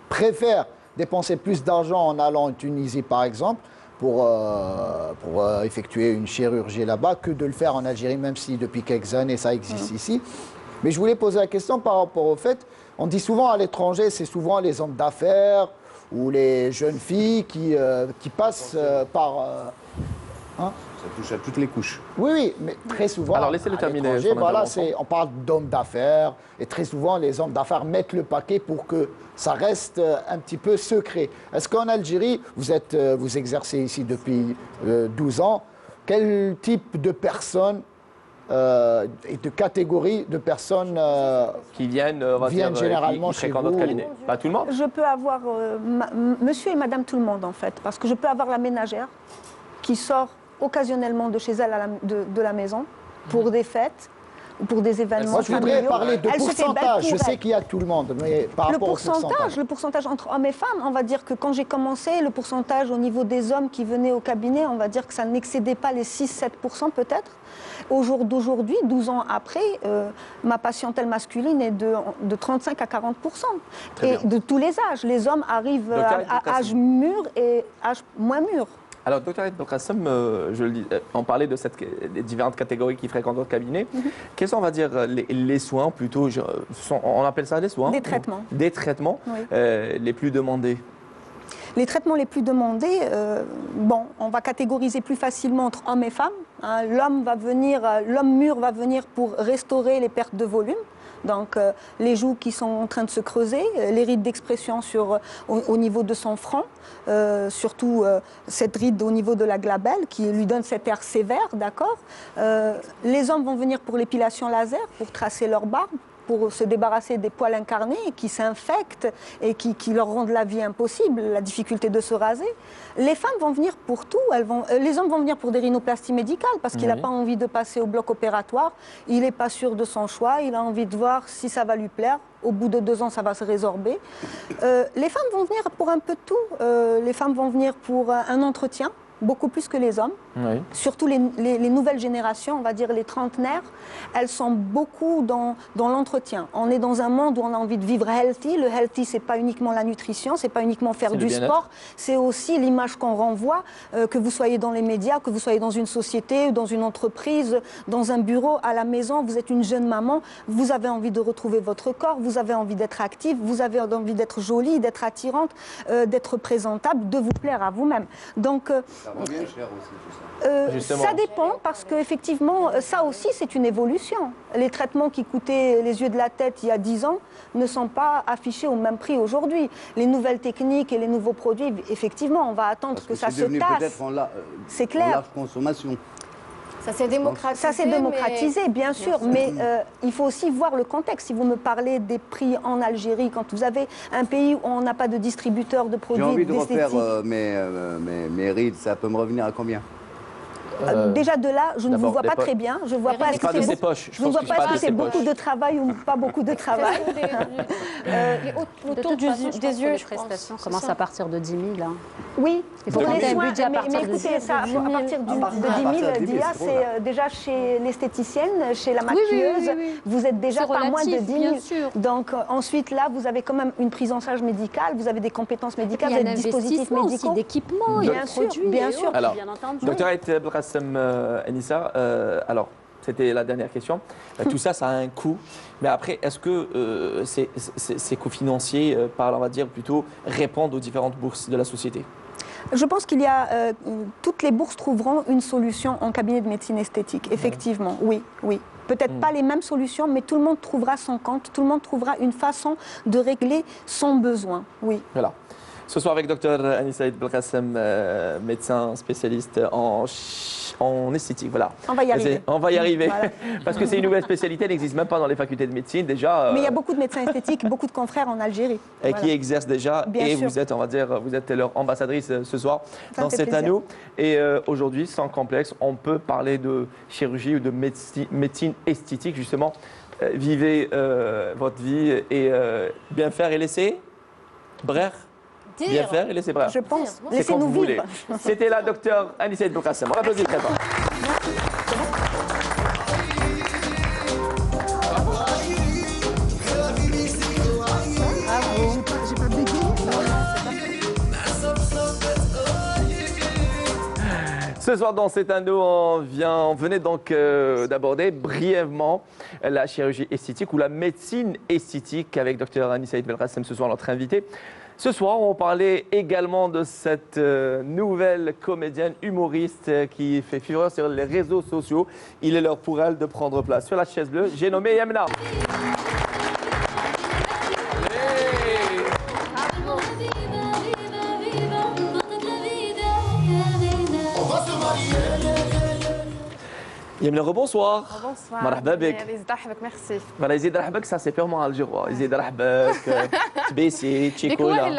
préfèrent dépenser plus d'argent en allant en Tunisie, par exemple, pour effectuer une chirurgie là-bas, que de le faire en Algérie, même si depuis quelques années ça existe ici. Mais je voulais poser la question par rapport au fait, on dit souvent à l'étranger, c'est souvent les hommes d'affaires ou les jeunes filles qui passent par... Ça touche à toutes les couches. Oui, mais très souvent, alors laissez-le terminer. Voilà, on parle d'hommes d'affaires et très souvent les hommes d'affaires mettent le paquet pour que ça reste un petit peu secret. Est-ce qu'en Algérie, vous exercez ici depuis 12 ans, quel type de personnes et de catégories de personnes qui viennent, généralement qui chez fréquentent vous notre cabinet? Pas tout le monde. Je peux avoir monsieur et madame tout le monde en fait, parce que je peux avoir la ménagère qui sort occasionnellement de chez elle de la maison pour des fêtes, ou pour des événements Moi, je voudrais familiaux, parler de elle se fait belle pourcentage. pour Je sais elle. qu'il y a tout le monde, mais par rapport au pourcentage. Le pourcentage entre hommes et femmes, on va dire que quand j'ai commencé, le pourcentage au niveau des hommes qui venaient au cabinet, on va dire que ça n'excédait pas les 6-7% peut-être. Au jour d'aujourd'hui, 12 ans après, ma patientèle masculine est de 35 à 40%. Et de tous les âges. Les hommes arrivent à âge mûr et âge moins mûr. Alors, docteur Aïd Belkacem, je le dis, on parlait de des différentes catégories qui fréquentent votre cabinet. Quels sont, on va dire, les soins plutôt, on appelle ça des soins? Des traitements. Des traitements les plus demandés. Les traitements les plus demandés, bon, on va catégoriser plus facilement entre hommes et femmes. Hein. L'homme mûr va venir pour restaurer les pertes de volume. Donc les joues qui sont en train de se creuser, les rides d'expression au niveau de son front, surtout cette ride au niveau de la glabelle qui lui donne cet air sévère, d'accord. Les hommes vont venir pour l'épilation laser, pour tracer leur barbe, pour se débarrasser des poils incarnés qui s'infectent et qui leur rendent la vie impossible, la difficulté de se raser. Les femmes vont venir pour tout. Les hommes vont venir pour des rhinoplasties médicales parce qu'il n'a pas envie de passer au bloc opératoire. Il n'est pas sûr de son choix. Il a envie de voir si ça va lui plaire. Au bout de 2 ans, ça va se résorber. Les femmes vont venir pour un peu de tout. Les femmes vont venir pour un entretien, beaucoup plus que les hommes. Oui. Surtout les nouvelles générations, on va dire les trentenaires, elles sont beaucoup dans l'entretien. On est dans un monde où on a envie de vivre healthy. Le healthy, c'est pas uniquement la nutrition, c'est pas uniquement faire du sport, c'est aussi l'image qu'on renvoie, que vous soyez dans les médias, que vous soyez dans une société, dans une entreprise, dans un bureau, à la maison, vous êtes une jeune maman, vous avez envie de retrouver votre corps, vous avez envie d'être active, vous avez envie d'être jolie, d'être attirante, d'être présentable, de vous plaire à vous-même. Donc, ça revient cher aussi, tout ça. ça dépend parce qu'effectivement, ça aussi c'est une évolution. Les traitements qui coûtaient les yeux de la tête il y a 10 ans ne sont pas affichés au même prix aujourd'hui. Les nouvelles techniques et les nouveaux produits, effectivement, on va attendre que ça se tasse. C'est clair. En large consommation. Ça s'est démocratisé. Bien sûr, mais il faut aussi voir le contexte. Si vous me parlez des prix en Algérie, quand vous avez un pays où on n'a pas de distributeur de produits J'ai envie de refaire d'esthétique. mes rides, ça peut me revenir à combien? Déjà de là, je ne vous vois pas très bien. Je vois pas. Je ne vois pas est-ce que c'est beaucoup de travail ou pas beaucoup de travail. Autour des yeux, les prestations commencent à partir de 10 000. Hein. Oui. Il faut compter un budget à mais partir de 10 000. Écoutez, ça, à partir de 10 000, DIA, c'est déjà chez l'esthéticienne, chez la maquilleuse. Vous êtes déjà pas moins de 10 000. Donc ensuite, là, vous avez quand même une prise en charge médicale, vous avez des compétences médicales, vous avez des dispositifs médicaux. Aussi d'équipements, bien sûr, bien sûr. Alors, bien entendu. docteur Aïd Belkacem, Anissa, alors, c'était la dernière question. Tout ça, ça a un coût. Mais après, est-ce que ces coûts financiers, on va dire plutôt, répondent aux différentes bourses de la société? Je pense qu'il y a toutes les bourses trouveront une solution en cabinet de médecine esthétique. Effectivement, oui. Peut-être pas les mêmes solutions, mais tout le monde trouvera son compte, tout le monde trouvera une façon de régler son besoin. Oui. Voilà. Ce soir avec Dr Anissa Aïd Belkacem, médecin spécialiste en esthétique. Voilà. On va y arriver. On va y arriver. Voilà. Parce que c'est une nouvelle spécialité, elle n'existe même pas dans les facultés de médecine déjà. Mais il y a beaucoup de médecins esthétiques, beaucoup de confrères en Algérie. Et qui exercent déjà. Bien et sûr. vous êtes, on va dire, vous êtes leur ambassadrice ce soir Ça dans fait cet plaisir. anneau. Et aujourd'hui, sans complexe, on peut parler de chirurgie ou de médecine esthétique, justement. Vivez votre vie et bien faire et laisser. Bref. Bien faire et laisser bref. Je pense. C'est Laissez-nous comme vous vivre. voulez. C'était la docteure Anissa Aïd Belkacem. On l'applaudit très fort. Ce soir dans cet anneau, on venait donc d'aborder brièvement la chirurgie esthétique ou la médecine esthétique avec Dr Anissa Aïd Belkacem ce soir, notre invité. Ce soir, on parlait également de cette nouvelle comédienne humoriste qui fait fureur sur les réseaux sociaux. Il est l'heure pour elle de prendre place sur la chaise bleue. J'ai nommé Yamna. Yamna, rebonsoir. Bonsoir. Marhaba bik. Merci. Voilà, Yazid Rahbak, ça c'est purement algérois. Yazid Rahbak, Tbessi, Tchikola.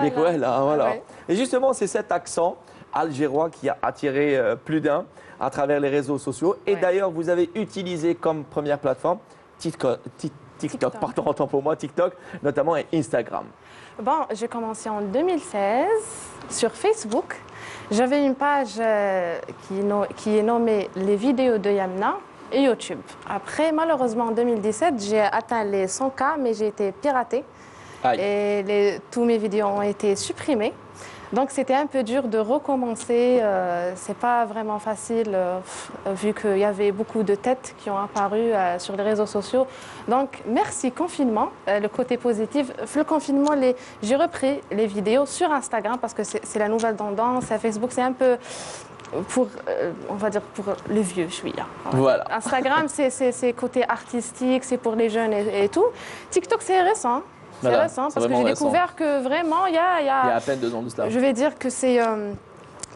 Des Kouahla, voilà. Et justement, c'est cet accent algérois qui a attiré plus d'un à travers les réseaux sociaux. Et d'ailleurs, vous avez utilisé comme première plateforme TikTok, pardon, autant pour moi, TikTok, notamment et Instagram. Bon, j'ai commencé en 2016 sur Facebook. J'avais une page qui est nommée Les vidéos de Yamna et YouTube. Après, malheureusement, en 2017, j'ai atteint les 100K, mais j'ai été piratée. Aïe. Et tous mes vidéos ont été supprimées. Donc c'était un peu dur de recommencer. C'est pas vraiment facile vu qu'il y avait beaucoup de têtes qui ont apparu sur les réseaux sociaux. Donc merci confinement. Le côté positif, le confinement, j'ai repris les vidéos sur Instagram parce que c'est la nouvelle tendance. Facebook, c'est un peu pour, on va dire, pour les vieux, je suis là. Voilà. Instagram, c'est côté artistique, c'est pour les jeunes et tout. TikTok, c'est récent. C'est voilà, récent parce que j'ai découvert que vraiment, il y a à peine 2 ans de cela. Je vais dire que c'est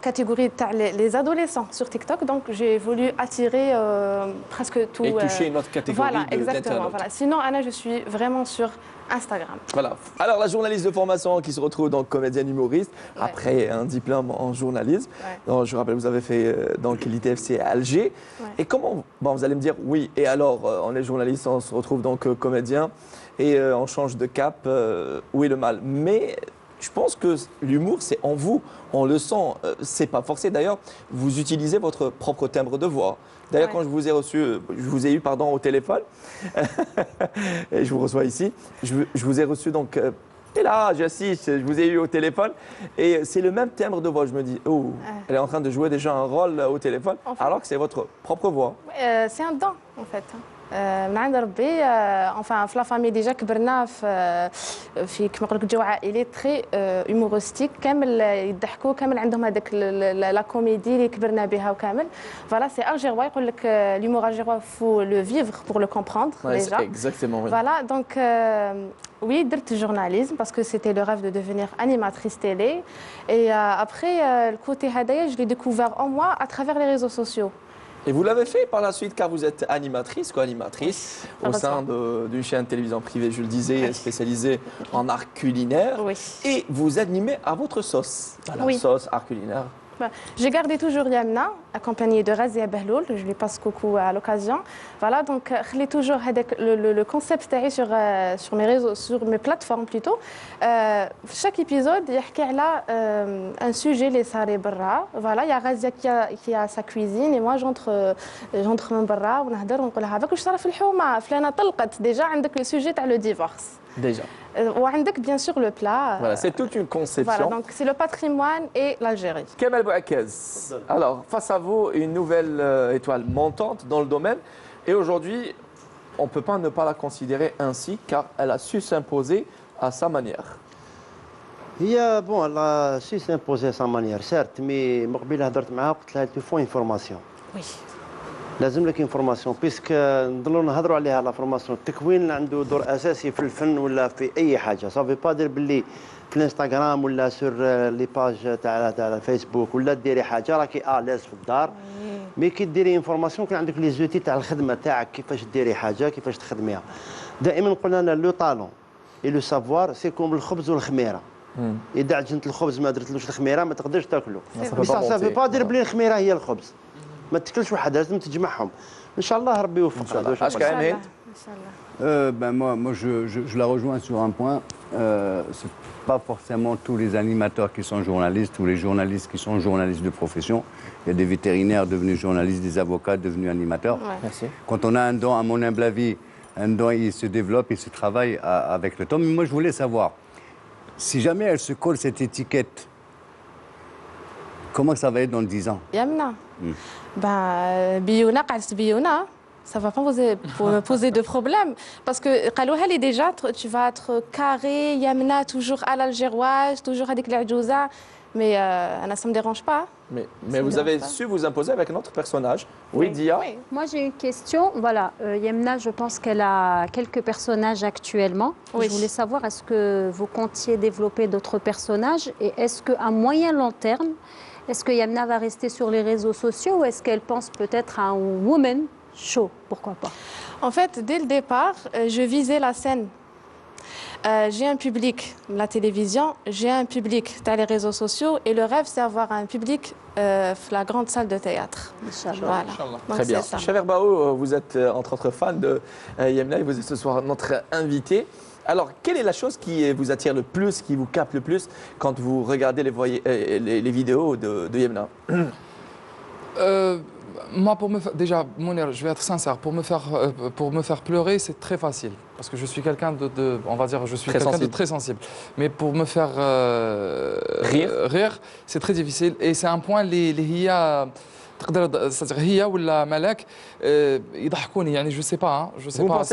catégorie les adolescents sur TikTok, donc j'ai voulu attirer presque tout. Et toucher une autre catégorie voilà, de exactement. Voilà. Sinon, Anna, je suis vraiment sur Instagram. Voilà. Alors, la journaliste de formation qui se retrouve donc comédienne humoriste après un diplôme en journalisme. Donc, je rappelle, vous avez fait donc l'ITFC à Alger. Et comment, bon, vous allez me dire, oui, et alors, on est journaliste, on se retrouve donc comédien et on change de cap, où est le mal? Mais je pense que l'humour, c'est en vous, on le sent, c'est pas forcé. D'ailleurs, vous utilisez votre propre timbre de voix. D'ailleurs, quand je vous ai eu au téléphone, et je vous reçois ici, je vous ai reçu donc, et là, j'assiste, je vous ai eu au téléphone, et c'est le même timbre de voix. Je me dis, oh, elle est en train de jouer déjà un rôle au téléphone, en fait, alors que c'est votre propre voix. C'est un don, en fait. من عند ربي enfin في لا فامي ديجا كبرنا في كما نقول لك جو عائلي تري هيومورستيك كامل يضحكوا كامل عندهم هذاك لا كوميدي اللي كبرنا بها وكامل فوالا سي الجيروا يقول لك l'humour algérois faut le vivre pour le comprendre déjà exactement oui. Voilà donc oui درت journalisme parce que c'était le rêve de devenir animatrice télé et après le côté هدايا je l'ai découvert en moi à travers les réseaux sociaux. Et vous l'avez fait par la suite car vous êtes animatrice, co-animatrice au sein d'une chaîne de télévision privée, je le disais, spécialisée en art culinaire. Oui. Et vous animez à votre sauce, sauce art culinaire. J'ai gardé toujours Yamna, accompagnée de Razia Behloul, je lui passe coucou à l'occasion. Voilà, donc j'ai toujours le concept sur mes réseaux, sur mes plateformes plutôt. Chaque épisode, il y a un sujet les saré barra. Voilà, il y a Razia qui a sa cuisine et moi j'entre من برا ونهضر ونقول لها واش صرا في الحومه فلانه طلقت déjà عندك le sujet تاع le divorce. Déjà. وعندك bien sûr le plat. Voilà, c'est toute une conception. Voilà, donc c'est le patrimoine et l'Algérie. Kemal Bouakez, alors face à vous, une nouvelle étoile montante dans le domaine. Et aujourd'hui, on ne peut pas ne pas la considérer ainsi car elle a su s'imposer à sa manière. Elle a su s'imposer à sa manière, certes, mais مقبل هضرت معها قلت لها il faut une formation. Oui. لازم لك انفورماسيون بيسك نضلوا نهضروا عليها لا فورماسيون التكوين عنده دور اساسي في الفن ولا في اي حاجه صافي با دير باللي في الانستغرام ولا سور لي باج تاع الفيسبوك ولا ديري حاجه راكي لاز في الدار مي كي ديري انفورماسيون كان عندك لي زوتي تاع الخدمه تاعك كيفاش ديري حاجه كيفاش تخدميها دائما قلنا لنا لو طالون اي لو سافوار سي كوم الخبز والخميره اذا عجنت الخبز ما درتلوش الخميره ما تقدرش تاكلو بصح صافي با دير باللي الخميره هي الخبز ما تاكلش وحدها لازم تجمعهم ان شاء الله ربي يوفقنا moi je la rejoins sur un point c'est pas forcément tous les animateurs qui sont journalistes ou les journalistes qui sont journalistes de profession. Il y a des vétérinaires devenus journalistes, des avocats devenus animateurs. Merci. Quand on a un don, à mon humble avis, un don, il se développe, il se travaille avec le temps. Mais moi, je voulais savoir, si jamais elle se colle cette étiquette, comment ça va être dans 10 ans? Yamna. Biouna, Biouna, ça va pas me poser de problème. Parce que Kalouha, est déjà, tu vas être carré, Yamna, toujours à l'algéroise, toujours avec l'adjouza. Mais ça ne me dérange pas. Mais vous avez su vous imposer avec un autre personnage. Oui, Dia. Oui. Moi, j'ai une question. Voilà, Yamna, je pense qu'elle a quelques personnages actuellement. Oui. Je voulais savoir, est-ce que vous comptiez développer d'autres personnages? Et est-ce qu'à moyen long terme, est-ce que Yamna va rester sur les réseaux sociaux ou est-ce qu'elle pense peut-être à un woman show? Pourquoi pas? En fait, dès le départ, je visais la scène. J'ai un public, la télévision, j'ai un public, tu as les réseaux sociaux, et le rêve, c'est avoir un public la grande salle de théâtre. Voilà. Donc, Très bien. c'est ça. Chaver Bao, vous êtes entre autres fan de Yemna et vous êtes ce soir notre invité. Alors, quelle est la chose qui vous attire le plus, qui vous capte le plus quand vous regardez les vidéos de Yemna? Moi, déjà, Mounir, je vais être sincère, pour me faire pleurer, c'est très facile. Parce que je suis quelqu'un on va dire, je suis quelqu'un de très sensible. Mais pour me faire rire, c'est très difficile. Et c'est un point, c'est-à-dire هي ولا ملاك يضحكوني يعني je sais pas je sais pas.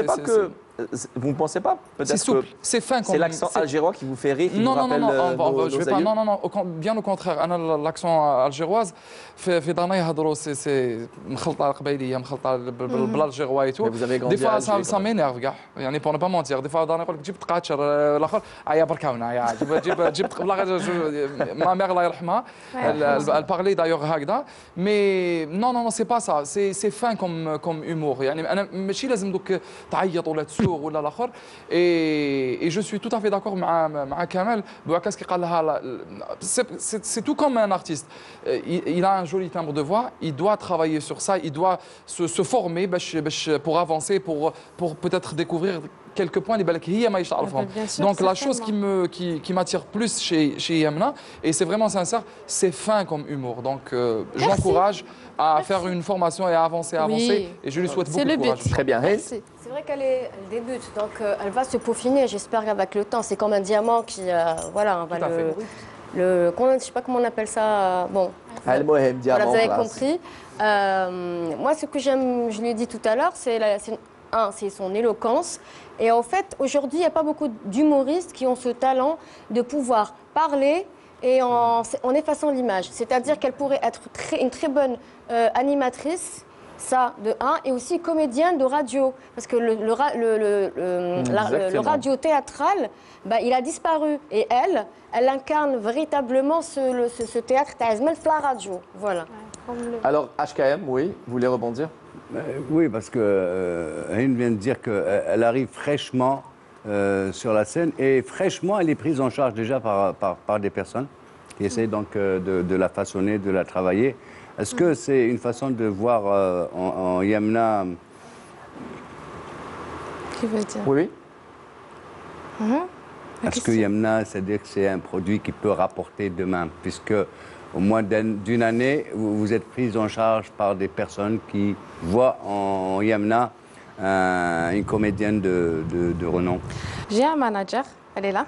Vous ne pensez pas c'est souple, c'est fin. C'est l'accent algérois qui vous fait rire, qui non, vous rappelle je vais pas. Non, bien au contraire. L'accent algéroise, في دارنا يهضروا c'est مخلطة القبايلية مخلطة بالالجيروis et tout. Des fois ça m'énerve كاع يعني pour ne pas mentir. Des fois دارنا يقول لك جيب تقاتشر الاخر يا بركاونا يا جيب ma mère الله يرحمها elle parlait d'ailleurs هكذا mais non c'est pas ça, c'est fin comme humour يعني انا ماشي لازم دوك تعيط ولا تسوق ولا الاخر et je suis tout à fait d'accord مع كمال بوعكاس كي قال لها c'est tout comme un artiste. Il a un joli timbre de voix, il doit travailler sur ça, il doit se former pour avancer, pour peut-être découvrir quelques points donc la chose qui m'attire plus chez Yemna, et c'est vraiment sincère, c'est fin comme humour. Donc j'encourage à faire une formation et à avancer, et je lui souhaite beaucoup de courage. Très bien. C'est vrai qu'elle débute, donc elle va se peaufiner, j'espère qu'avec le temps. C'est comme un diamant qui, voilà, on va je sais pas comment on appelle ça, bon, voilà, vous avez compris. Moi, ce que j'aime, je lui ai dit tout à l'heure, c'est son éloquence. Et en fait, aujourd'hui, il n'y a pas beaucoup d'humoristes qui ont ce talent de pouvoir parler et en effaçant l'image. C'est-à-dire qu'elle pourrait être une très bonne animatrice, ça de un, et aussi comédienne de radio. Parce que le radio théâtral, il a disparu. Et elle incarne véritablement ce théâtre Tazmel la radio. Voilà. Alors, HKM, oui, vous voulez rebondir? Oui, parce que Aïn vient de dire qu'elle arrive fraîchement sur la scène, et fraîchement, elle est prise en charge déjà par des personnes qui essayent donc de la façonner, de la travailler. Est-ce que c'est une façon de voir en Yemna? Qui veut dire? Oui. Est-ce que Yemna, c'est-à-dire que c'est un produit qui peut rapporter demain, puisque au moins d'une année, vous êtes prise en charge par des personnes qui voient en Yemna une comédienne de renom? J'ai un manager, elle est là.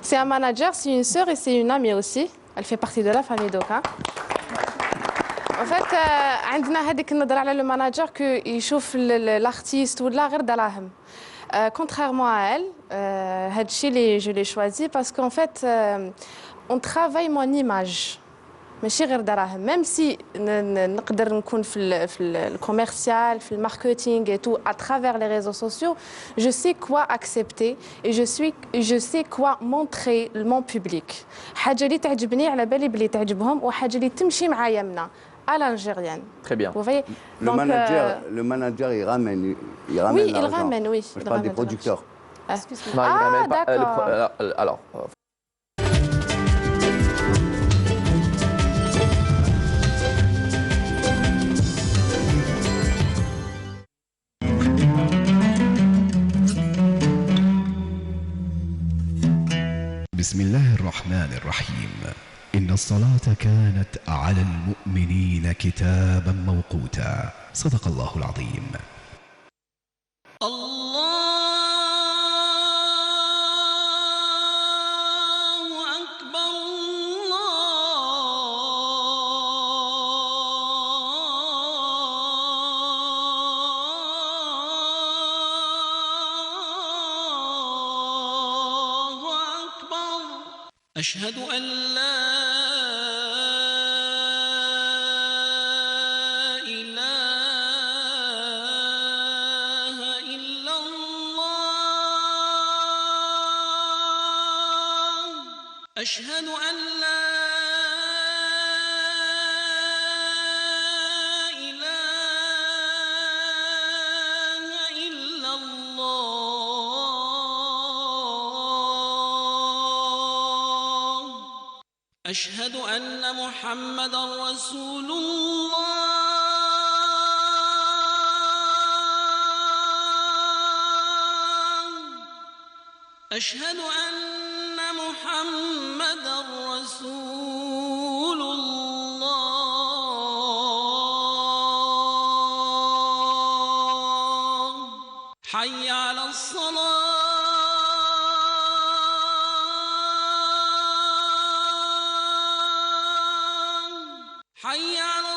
C'est un manager, c'est une sœur et c'est une amie aussi. Elle fait partie de la famille d'Oka. En fait, عندنا هذيك النظرة على le manager que يشوف l'artiste ولا غير دراهم. Contrairement à elle, je l'ai choisi parce qu'en fait, on travaille mon image. ماشي غير دراهم. Même si نقدر نكون في الكوميرسيال, في الماركتينغ et tout, à travers les réseaux sociaux, je sais quoi accepter et je sais quoi montrer mon public. حاجة اللي تعجبني على بالي بلي تعجبهم وحاجة اللي تمشي مع يمنا à l'algérienne. Très bien. Vous voyez? Le manager, il ramène oui, l'argent. il ramène, oui. Je parle des producteurs. Ah, d'accord. Alors. بسم الله الرحمن الرحيم إن الصلاة كانت على المؤمنين كتابا موقوتا صدق الله العظيم. أشهد أن لا إله إلا الله أشهد أن لا إله إلا الله أشهد أن محمدًا رسول الله أشهد أن محمدًا رسول الله حي على الصلاة حي على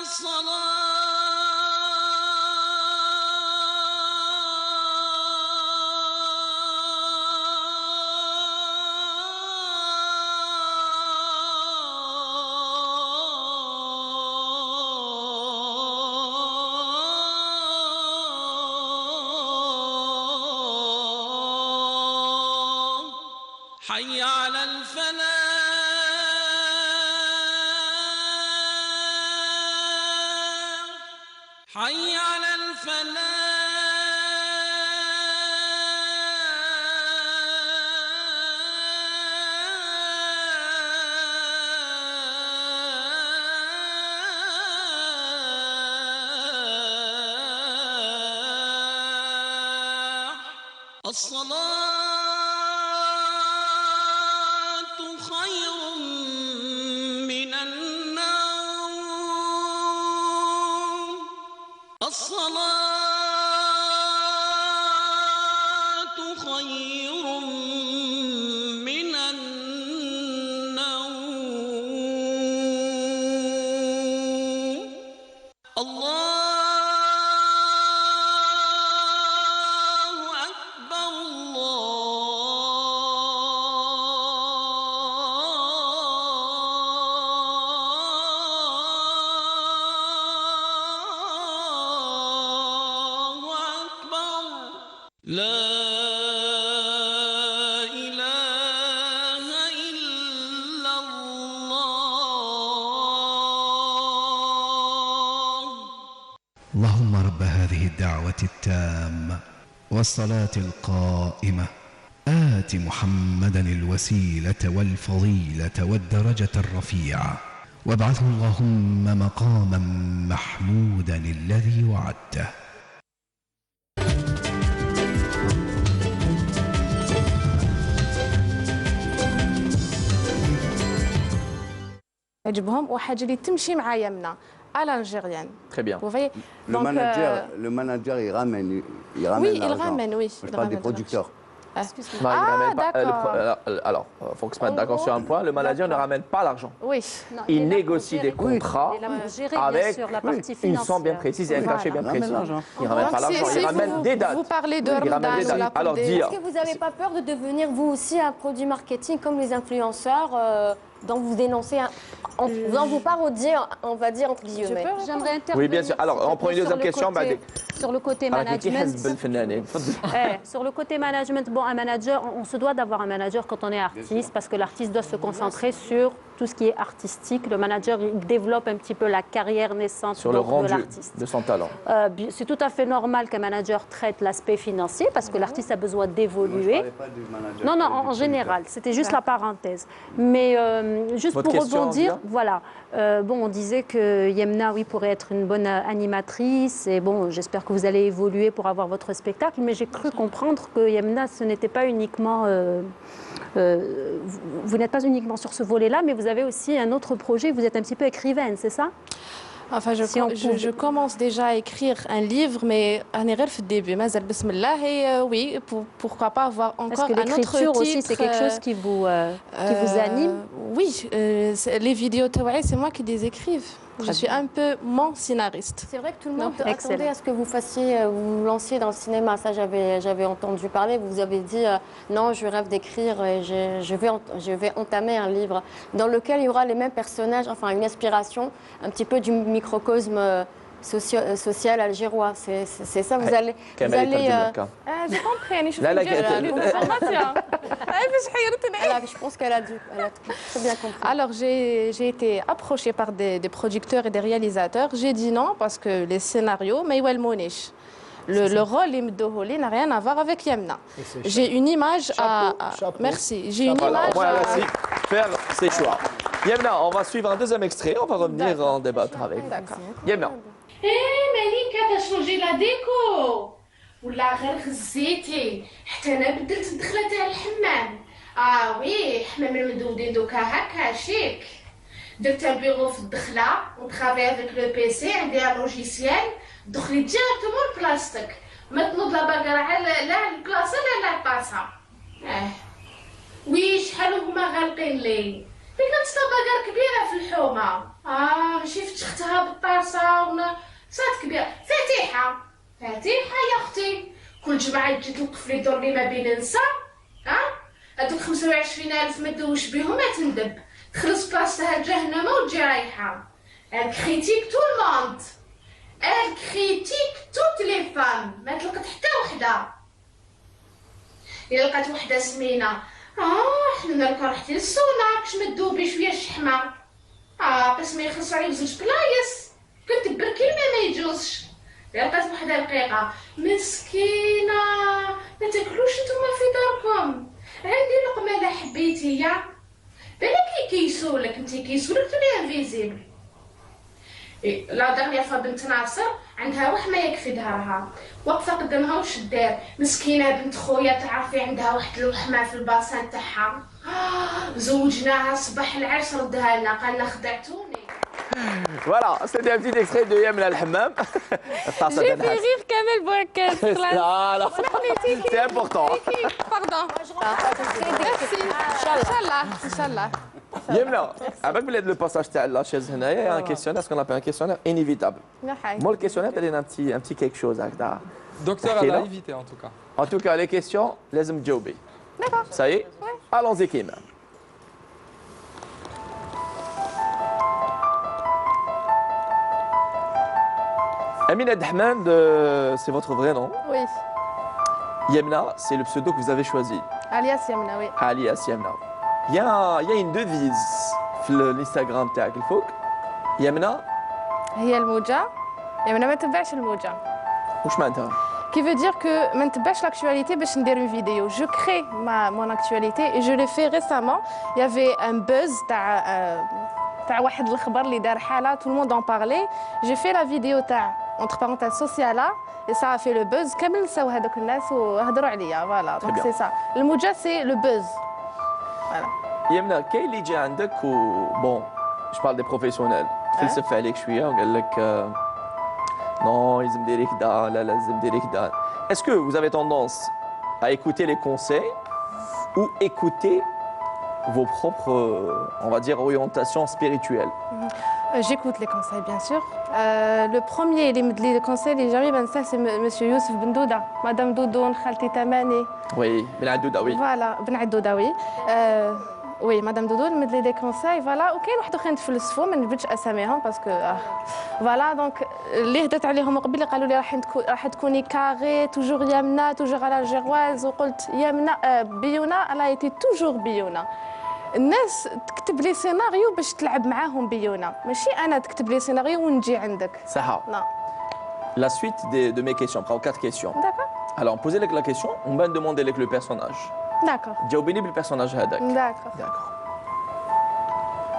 الصلاة حي على الفلاح حي على الفلاح الصلاة خير من النوم الصلاة خير من النوم الله أكبر الله أكبر لا إله إلا الله اللهم رب هذه الدعوة التامة والصلاة القائمة آت محمدا الوسيلة والفضيلة والدرجة الرفيعة وابعثه اللهم مقاما محمودا الذي وعدته. يعجبهم وحاجه اللي تمشي مع يمنى à l'algérienne. Très bien. Vous voyez Le manager, il ramène oui, il l'argent. ramène, oui. Je parle des producteurs. Non, il ramène pas- d'accord. alors, faut que se mettre d'accord sur un point. Le manager ne ramène pas l'argent. Oui. Non, Il est là pour négocie gérer- des contrats il est là pour gérer, bien avec sûr, la partie une somme bien financière. précise et un Voilà. cachet bien Il ramène précis. l'argent. Il ne ramène Donc, pas l'argent, si il ramène vous- des dates. vous parlez de Il ramène Ramadan des ou la dates. Alors Poudre. dire, Est-ce que vous n'avez pas peur de devenir vous aussi un produit marketing comme les influenceurs dont vous dénoncez, dont vous parodiez, on va dire entre guillemets? J'aimerais intervenir. oui, bien sûr. Alors, on prend une sur deuxième le question. côté- sur le côté management. Sur le côté management, bon, un manager, on se doit d'avoir un manager quand on est artiste, parce que l'artiste doit se concentrer sur tout ce qui est artistique. Le manager, il développe un petit peu la carrière naissante sur le de rendu l'artiste. de son talent. C'est tout à fait normal qu'un manager traite l'aspect financier, parce que l'artiste a besoin d'évoluer. Non, non, en général, c'était juste la parenthèse. Mais juste Votre pour question, rebondir, Dia voilà. Bon, on disait que Yemna, oui, pourrait être une bonne animatrice. Et bon, j'espère que vous allez évoluer pour avoir votre spectacle. Mais j'ai cru comprendre que Yemna, ce n'était pas uniquement... vous n'êtes pas uniquement sur ce volet-là, mais vous avez aussi un autre projet. Vous êtes un petit peu écrivaine, c'est ça? Enfin, je commence déjà à écrire un livre, mais on est au début. Mazal bismillah, et oui, pourquoi pas avoir encore un autre titre. l'écriture aussi, c'est quelque chose qui vous anime? Oui, les vidéos Tawaï, c'est moi qui les écrive. Je suis un peu mon scénariste. C'est vrai que tout le monde attendait à ce que vous fassiez, vous vous lanciez dans le cinéma. Ça, j'avais entendu parler. Vous avez dit non, je rêve d'écrire et je vais entamer un livre dans lequel il y aura les mêmes personnages, enfin une inspiration un petit peu du microcosme social algérois. C'est ça, vous allez... J'ai compris, je pense qu'elle a très bien compris. Alors, j'ai été approchée par des producteurs et des réalisateurs. J'ai dit non parce que les scénarios, Maïwel Monish, le rôle Imdoholi n'a rien à voir avec Yemna. J'ai une image à... Merci. J'ai une image à... Faire ses choix. Yemna, on va suivre un deuxième extrait, on va revenir en débattre avec. D'accord. Yemna. ايه مليكة تشنجي لا ديكو ولا غير خزيتي حتى انا بدلت الدخله تاع الحمام وي حمام المدودين دوكا هكا شيك درت البيرو في الدخله ونترافي افيك لو بيسي عندي ان لوجيسيال دخلي ديريكتومون البلاستيك ما تنوض لا باكره لا البلاصه لا الباصه وي شحال هما غالقين لي كانت طباقر كبيره في الحومه ماشي فتحتها بالطاسه ولا صات كبيره فاتحه يا اختي كل جمعه تجي توقف لي دور لي ما بين نسا هذوك 25,000 ما دوش بهم ما تندب تخلص بلاصتها جهنمه وتجي رايحه elle critique tout le monde elle critique toutes les femmes ما تلقات حتى وحده الا لقات وحده سمينه حنا نركو رحتي للسونا باش ما تذوبي شويه الشحمه باش ما يخلصوا عليك زوج بلايص كنت بركي ما يجوزش لقات وحده رقيقه مسكينه ما تاكلوش نتوما في داركم عندي لقمه لا حبيتي يا بالك يكيسولك انت يكيسولك تولي انفيزيبل لا دغنيا فا بنت ناصر عندها وحمه يكفي ظهرها واقفه قدامها وش دار مسكينه بنت خويا تعرفي عندها واحد الوحمه في الباسان تاعها زوجناها صباح العرس ردها لنا قال لنا خدعتوني. Voilà, c'était un petit extrait de Yemna al-Hammam. J'ai fait rire Kamel Bouakas. C'est important. Pardon. Merci. Inch'Allah. Yemna, avec le passage de la chaise, il y a un questionnaire, ce qu'on appelle un questionnaire inévitable. Moi, le questionnaire, il y a un petit quelque chose. Docteur, elle a évité en tout cas. En tout cas, les questions, les Mdjoubi. D'accord. Ça y est? Allons-y, Kim. Amina Dahman, c'est votre vrai nom? Oui. Yemna, c'est le pseudo que vous avez choisi. Alias Yemna, oui. Alias Yemna. Il y a une devise sur l'Instagram تاعك الفوق. Yemna. هي الموجة. يمنا ما تبعش الموجة. واش معناتها؟ Qui veut dire que ما نتبعش l'actualité باش ندير une vidéo. Je crée mon actualité et je l'ai fait récemment. Il y avait un buzz تاع واحد الخبر اللي دار حالة, tout le monde en parlait. J'ai fait la vidéo تاع entre parenthèses sociala et ça a fait le buzz. كامل نساو هذوك الناس وهضروا عليا. Voilà. Donc c'est ça. الموجة c'est le buzz. Voilà. Yemna, كاين اللي يجي عندك bon, je parle des professionnels. تفلسف عليك شوية وقال لك non, لازم ديري كدا, لا لازم ديري كدا. Est-ce que vous avez tendance à écouter les conseils ou écouter vos propres, on va dire, orientations spirituelles? J'écoute les conseils, bien sûr. Le premier, les conseils, les jamais, ça, c'est Monsieur Youssef Ben Douda, Madame Doudoun, Khalti Tamani. Oui, Ben Douda, oui. Voilà, Ben Douda, oui. Oui, Madame Doudoun, me donne des conseils, voilà. Ok, واحد اخرين تفلسفوا ما نبدش اساميهم باسكو فوالا دونك اللي هدت عليهم قبل قالوا لي راح تكوني كاري توجور يمنا توجور على الجواز وقلت يمنا بيونا الا ايتي توجور بيونا. الناس تكتب لي سيناريو باش تلعب معاهم بيونا ماشي انا تكتب لي سيناريو ونجي عندك. صح. Non. La suite de mes questions, prends 4 questions. D'accord. Alors, posez la question, on va demander le personnage. D'accord. جاوبيني بالبرسوناج هذاك. D'accord. D'accord.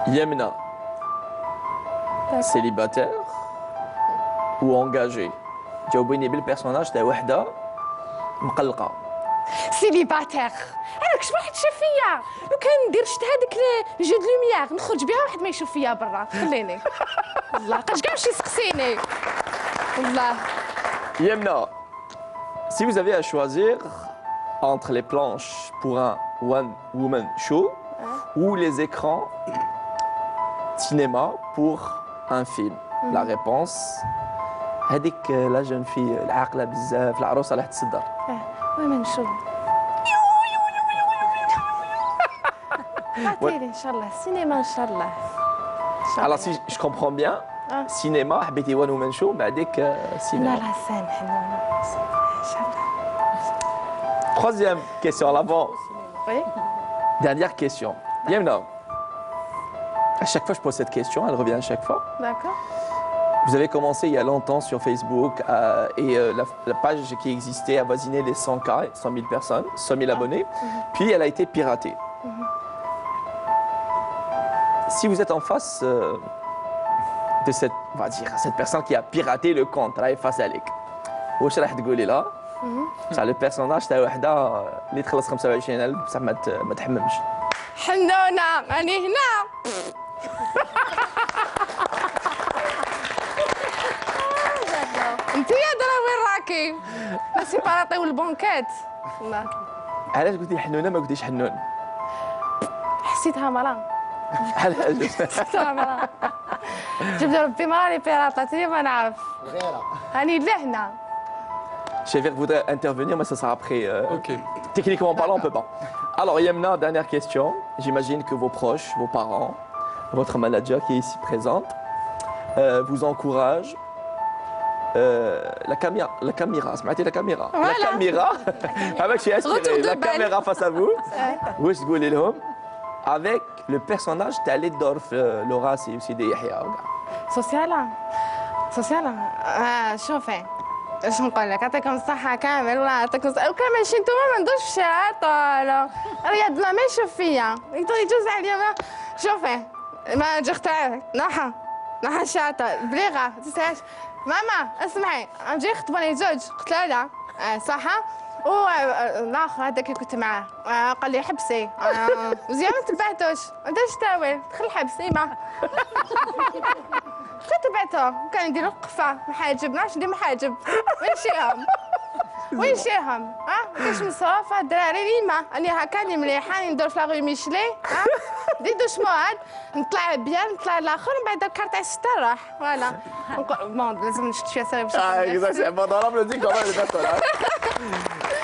Yemna, célibataire ou engagé? جاوبيني بالبرسوناج تاع وحده مقلقه. سيليباتير. انا كش واحد شاف فيا لو كان ندير شت هذيك لي جو دو لوميير نخرج بها واحد ما يشوف فيا برا خليني والله قاش كاع مشي يسقسيني والله. Yemna, si vous avez à choisir entre les planches pour un one-woman show ou les écrans cinéma pour un film, la réponse هذيك لا جون في العاقله بزاف العروسه اللي حتصدر. وين نشوف عطيني ان شاء الله السينما ان شاء الله. Alors si je comprends bien, cinéma حبيتي one woman show بعدك cinéma. لا لا سامح ان شاء الله. Troisième question à l'avant. Oui. Dernière question. Yemna, à chaque fois je pose cette question, elle revient à chaque fois. D'accord. Vous avez commencé il y a longtemps sur Facebook et la page qui existait avoisinait les 100K, 100 000 personnes, 100 000 abonnés. Puis elle a été piratée. Si vous êtes en face de cette, on va dire, cette personne qui a piraté le compte, راهي face à لك. واش راح تقولي لها؟ تاع لو بيرسوناج تاع وحده اللي تخلص 25000 بصح ما تحممش. حنونة أنا هنا. انت يا درا وين راكي؟ ناسي باراطي والبونكات. لا. علاش قلتي حنونه ما قلتيش حنون؟ حسيتها مرة. علاش؟ حسيتها مرة. جبد ربي مرة اللي بيراطاتني ما نعرف. راني لهنا. Chevir voudrait intervenir, mais ça sera après. Techniquement parlant, on ne peut pas. Alors, Yemna, dernière question. J'imagine que vos proches, vos parents, votre manager qui est ici présente, vous encouragent. La caméra, سمعتي la caméra. Voilà. La caméra, avec chez Retour de la balle. caméra face à vous. واش تقولي لهم avec le personnage تاع اللي تدور في لوراسي وسيدي يحيى وكاع. سوسيالا شوفي اش نقول لك يعطيكم الصحة كامل والله يعطيكم الصحة وكان ماشي نتوما ما ندوش في الشارع طالع رياض لا ما يشوف فيا يقدر يجوز عليا شوفي ما جي تاعك نحا شاطة بليغة تسعش ماما اسمعي نجي خطبوني زوج قلت له لا صح والاخر هذاك اللي كنت معاه قال لي حبسي مزيان ما تبعتوش انت اش تاوي دخل حبسي ما كنت تبعته كان يدير القفه محاجب نعرفش ندير محاجب وين شيهم كاش مصروف الدراري ليما اني هكا اللي مليحه راني ندور في لاغي ميشلي ديدو شموعات نطلع بيان نطلع الاخر من بعد الكارت على 6 راح فوالا بون لازم نشد فيها سيري باش ضرب له ديك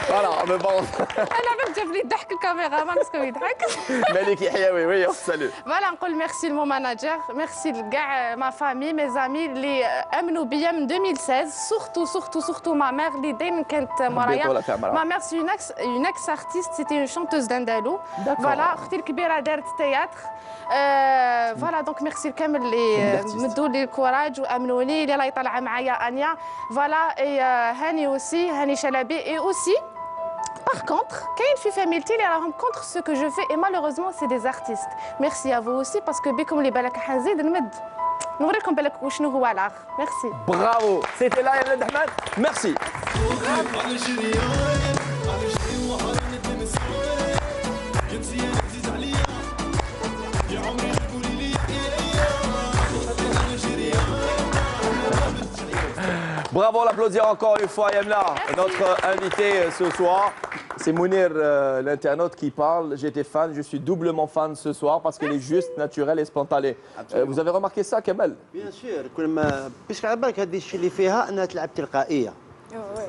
فوالا مي بون انا ما جاب لي ضحك الكاميرا ما مسكو يضحك مالك يحيوي وي سالو فوالا نقول ميرسي لمون ماناجر ميرسي لكاع ما فامي مي زامي اللي امنوا بيا من 2016 سورتو ما مير اللي دايما كانت مورايا ما مير سي اون اكس ارتيست سيتي اون شانتوز داندالو فوالا اختي الكبيره دارت تياتر فوالا دونك ميرسي الكامل اللي مدوا لي الكوراج وامنوني اللي راهي طالعه معايا انيا فوالا اي هاني اوسي هاني شلبي اي اوسي Par contre, كاين في فاميلتي اللي راهم contre ce que je fais et malheureusement c'est des artistes. Merci à vous aussi parce que بكم اللي بالك حنزيد نمد نوريكم بالك وشنو هو العار. Merci. Bravo. C'était là Yemna Dahman. Merci. Bravo, on l'applaudit encore une fois, Yemna. Notre invité ce soir, c'est Mounir, l'internaute qui parle. J'étais fan, je suis doublement fan ce soir parce qu'elle est juste naturelle et spontanée. Vous avez remarqué ça, Kamel? Bien sûr. كل ما بيش على بالك هذه الشيء اللي فيها انها تلعب تلقائيه.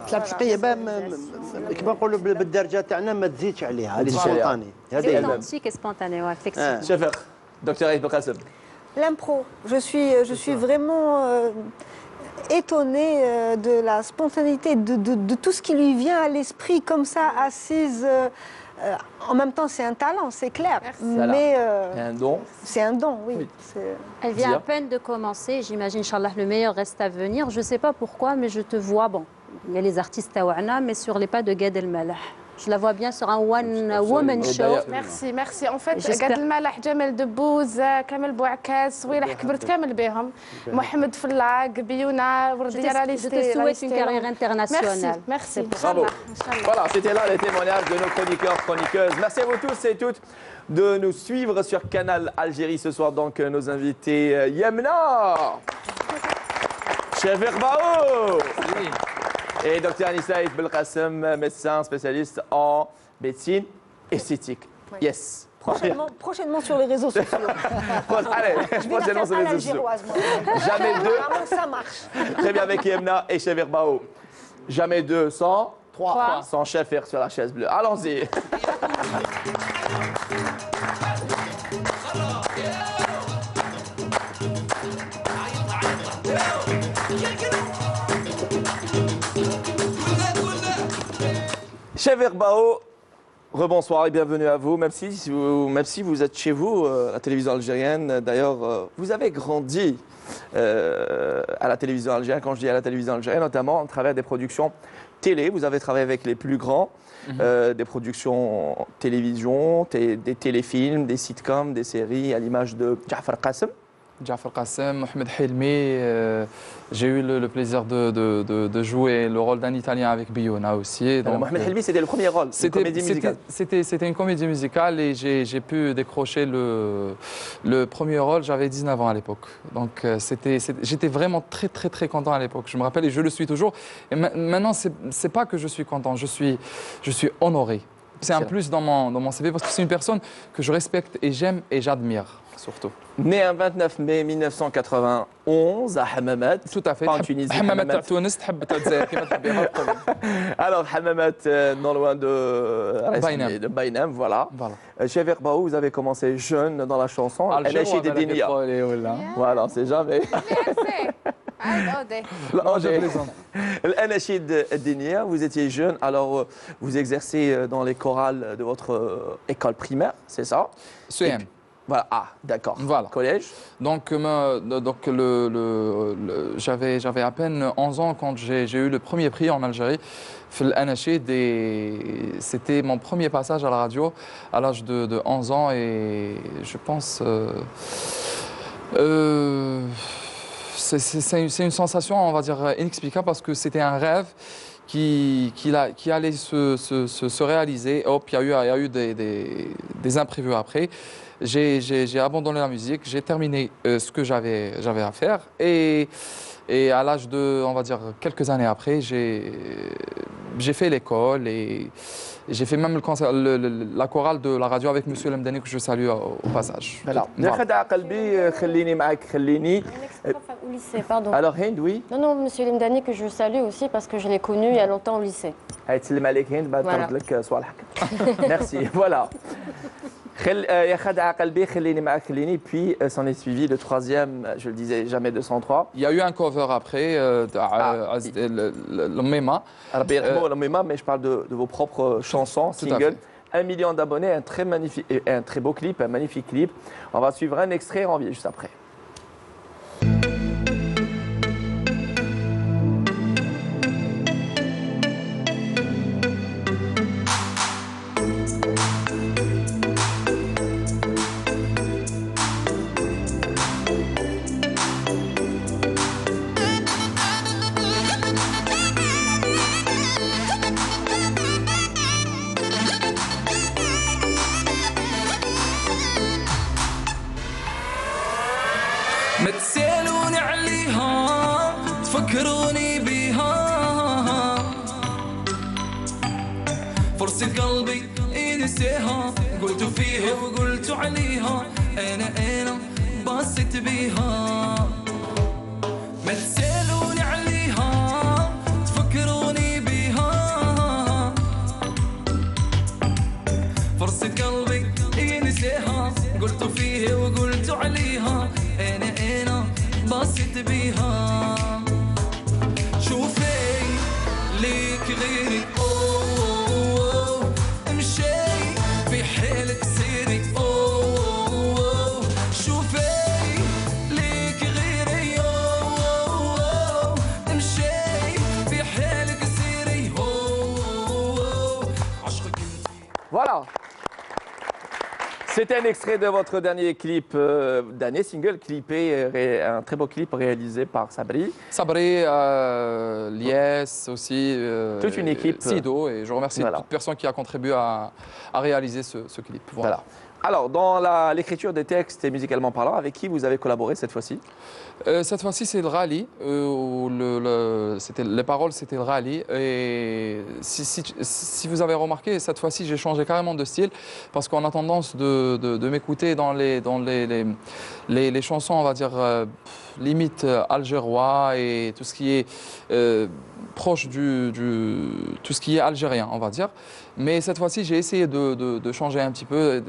تلعب تلقائيه كما نقولوا بالدرجه تاعنا ما تزيدش عليها هذه سبونتاني. هذه authentique et spontané, ouais, effectivement. شفق دكتور عيد بقاسم. L'impro. Je suis vraiment étonnée de la spontanéité, de tout ce qui lui vient à l'esprit comme ça, assise. En même temps, c'est un talent, c'est clair. Mais un don. C'est un don, oui. Elle vient à peine de commencer. J'imagine, Inch'Allah, le meilleur reste à venir. Je ne sais pas pourquoi, mais je te vois, bon, il y a les artistes taouana, mais sur les pas de Gad El-Mallah. Je la vois bien sur un one-woman show. Merci. En fait, Gad El-Mallah, Jamel Debbouze, Kamel Bouakaz, Souilah كبرت كامل بهم. Mohamed Fellaq, Biouna, Je te souhaite une carrière internationale. Merci. Bravo. Voilà, c'était là les témoignages de nos chroniqueurs, chroniqueuses. Merci à vous tous et toutes de nous suivre sur Canal Algérie ce soir. Donc, nos invités Yemna, Chevir Bao et Dr Anissaïd Belkacem, médecin spécialiste en médecine esthétique. Yes. Prochainement sur les réseaux sociaux. Allez, prochainement sur les réseaux sociaux. Jamais deux. Ça marche. Très bien avec Yemna et Chevir Bao. Jamais deux sans trois. Sans Chevir sur la chaise bleue. Allons-y. Chevir Bao, rebonsoir et bienvenue à vous. Même si vous êtes chez vous, la télévision algérienne. D'ailleurs, vous avez grandi à la télévision algérienne. Quand je dis à la télévision algérienne, notamment à travers des productions télé. Vous avez travaillé avec les plus grands. des productions télévision, des téléfilms, des sitcoms, des séries à l'image de Ja'far Qassem. Ja'far Qassem, Mohamed Helmi, j'ai eu le plaisir de jouer le rôle d'un Italien avec Biona aussi. Donc, Mohamed Helmi, c'était le premier rôle, une comédie musicale. C'était une comédie musicale et j'ai pu décrocher le premier rôle, j'avais 19 ans à l'époque. Donc j'étais vraiment très content à l'époque, je me rappelle et je le suis toujours. Et maintenant, c'est pas que je suis content, je suis honoré. C'est un plus dans mon CV parce que c'est une personne que je respecte et j'aime et j'admire. Surtout. Né un 29 mai 1991 à Hammamet. Tout à fait. Pas en Tunisie. Hammamet à Tunis, alors Hammamet, non loin de Bainam, voilà. Chez Verbaou, vous avez commencé jeune dans la chanson. Anachid Dinia. Voilà, on ne sait jamais. L'Anachid Dinia, vous étiez jeune, alors vous exercez dans les chorales de votre école primaire, c'est ça? CM. Voilà, d'accord. Voilà. Collège. Donc j'avais à peine 11 ans quand j'ai eu le premier prix en Algérie. C'était mon premier passage à la radio à l'âge de 11 ans et je pense c'est une sensation, on va dire, inexplicable parce que c'était un rêve qui allait se réaliser. Hop, il y a eu des imprévus après. J'ai abandonné la musique, j'ai terminé ce que j'avais à faire et à l'âge de, on va dire, quelques années après, j'ai fait l'école et j'ai fait même la chorale de la radio avec Monsieur Lemdani que je salue au passage. Voilà. Au lycée, pardon. Alors Hind, oui. Non, Monsieur Lemdani que je salue aussi parce que je l'ai connu il y a longtemps au lycée. Voilà. Merci, voilà. Puis s'en est suivi le troisième, je le disais, Jamais 203. Il y a eu un cover après, l'Ommema. Mais je parle de vos propres chansons, singles. 1 million d'abonnés, un très beau clip, un magnifique clip. On va suivre un extrait, on revient juste après. ما تسألوني عليها تفكروني بيها فرصة قلبي ينسيها قلت فيها وقلت عليها أنا بصيت بيها ما تسألوني عليها تفكروني بيها فرصة قلبي ينسيها قلت فيها وقلت عليها أنا بصيت بيها شوفي ليك غيري أوه امشي في حالك سيري أوه شوفي ليك غيري أوه امشي في حالك سيري أوه عشقك Voilà. C'était un extrait de votre dernier clip, dernier single clippé, un très beau clip réalisé par Sabri. Sabri, Lies aussi. Toute une équipe. Sido, et je remercie toute personne qui a contribué à réaliser ce clip. Voilà. Alors, dans l'écriture des textes et musicalement parlant, avec qui vous avez collaboré cette fois-ci? Cette fois-ci, c'est le Rally. Les paroles, c'était le Rally. Et si vous avez remarqué, cette fois-ci, j'ai changé carrément de style parce qu'on a tendance de m'écouter dans les chansons, on va dire, limite algérois et tout ce qui est proche tout ce qui est algérien, on va dire. Mais cette fois-ci, j'ai essayé de changer un petit peu,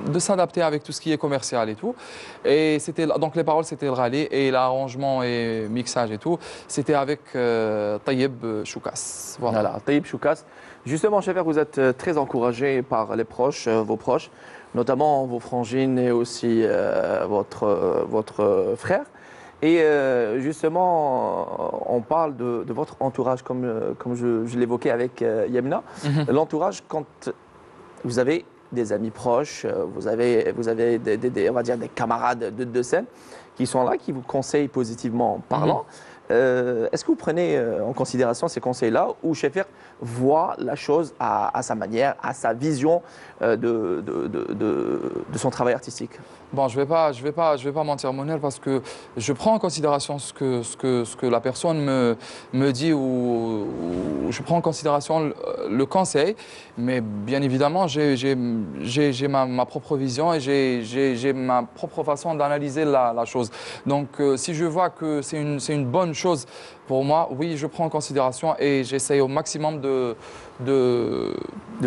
de s'adapter avec tout ce qui est commercial et tout. Et donc les paroles, c'était le Rally et l'arrangement et mixage et tout, c'était avec Taïeb Choukas. Voilà, Taïeb Choukas. Justement, Chefer, vous êtes très encouragé par les proches, vos proches, notamment vos frangines et aussi votre frère. Et justement, on parle de votre entourage, comme je l'évoquais avec Yamina. L'entourage, quand vous avez des amis proches, vous avez on va dire des camarades de scène qui sont là, qui vous conseillent positivement en parlant. Est-ce que vous prenez en considération ces conseils-là où Chefir voit la chose à sa manière, à sa vision de son travail artistique? Bon, je vais pas mentir, Mounir, parce que je prends en considération ce que la personne me dit ou je prends en considération le conseil, mais bien évidemment, j'ai ma propre vision et j'ai ma propre façon d'analyser la chose. Donc, si je vois que c'est une bonne chose pour moi, oui, je prends en considération et j'essaye au maximum de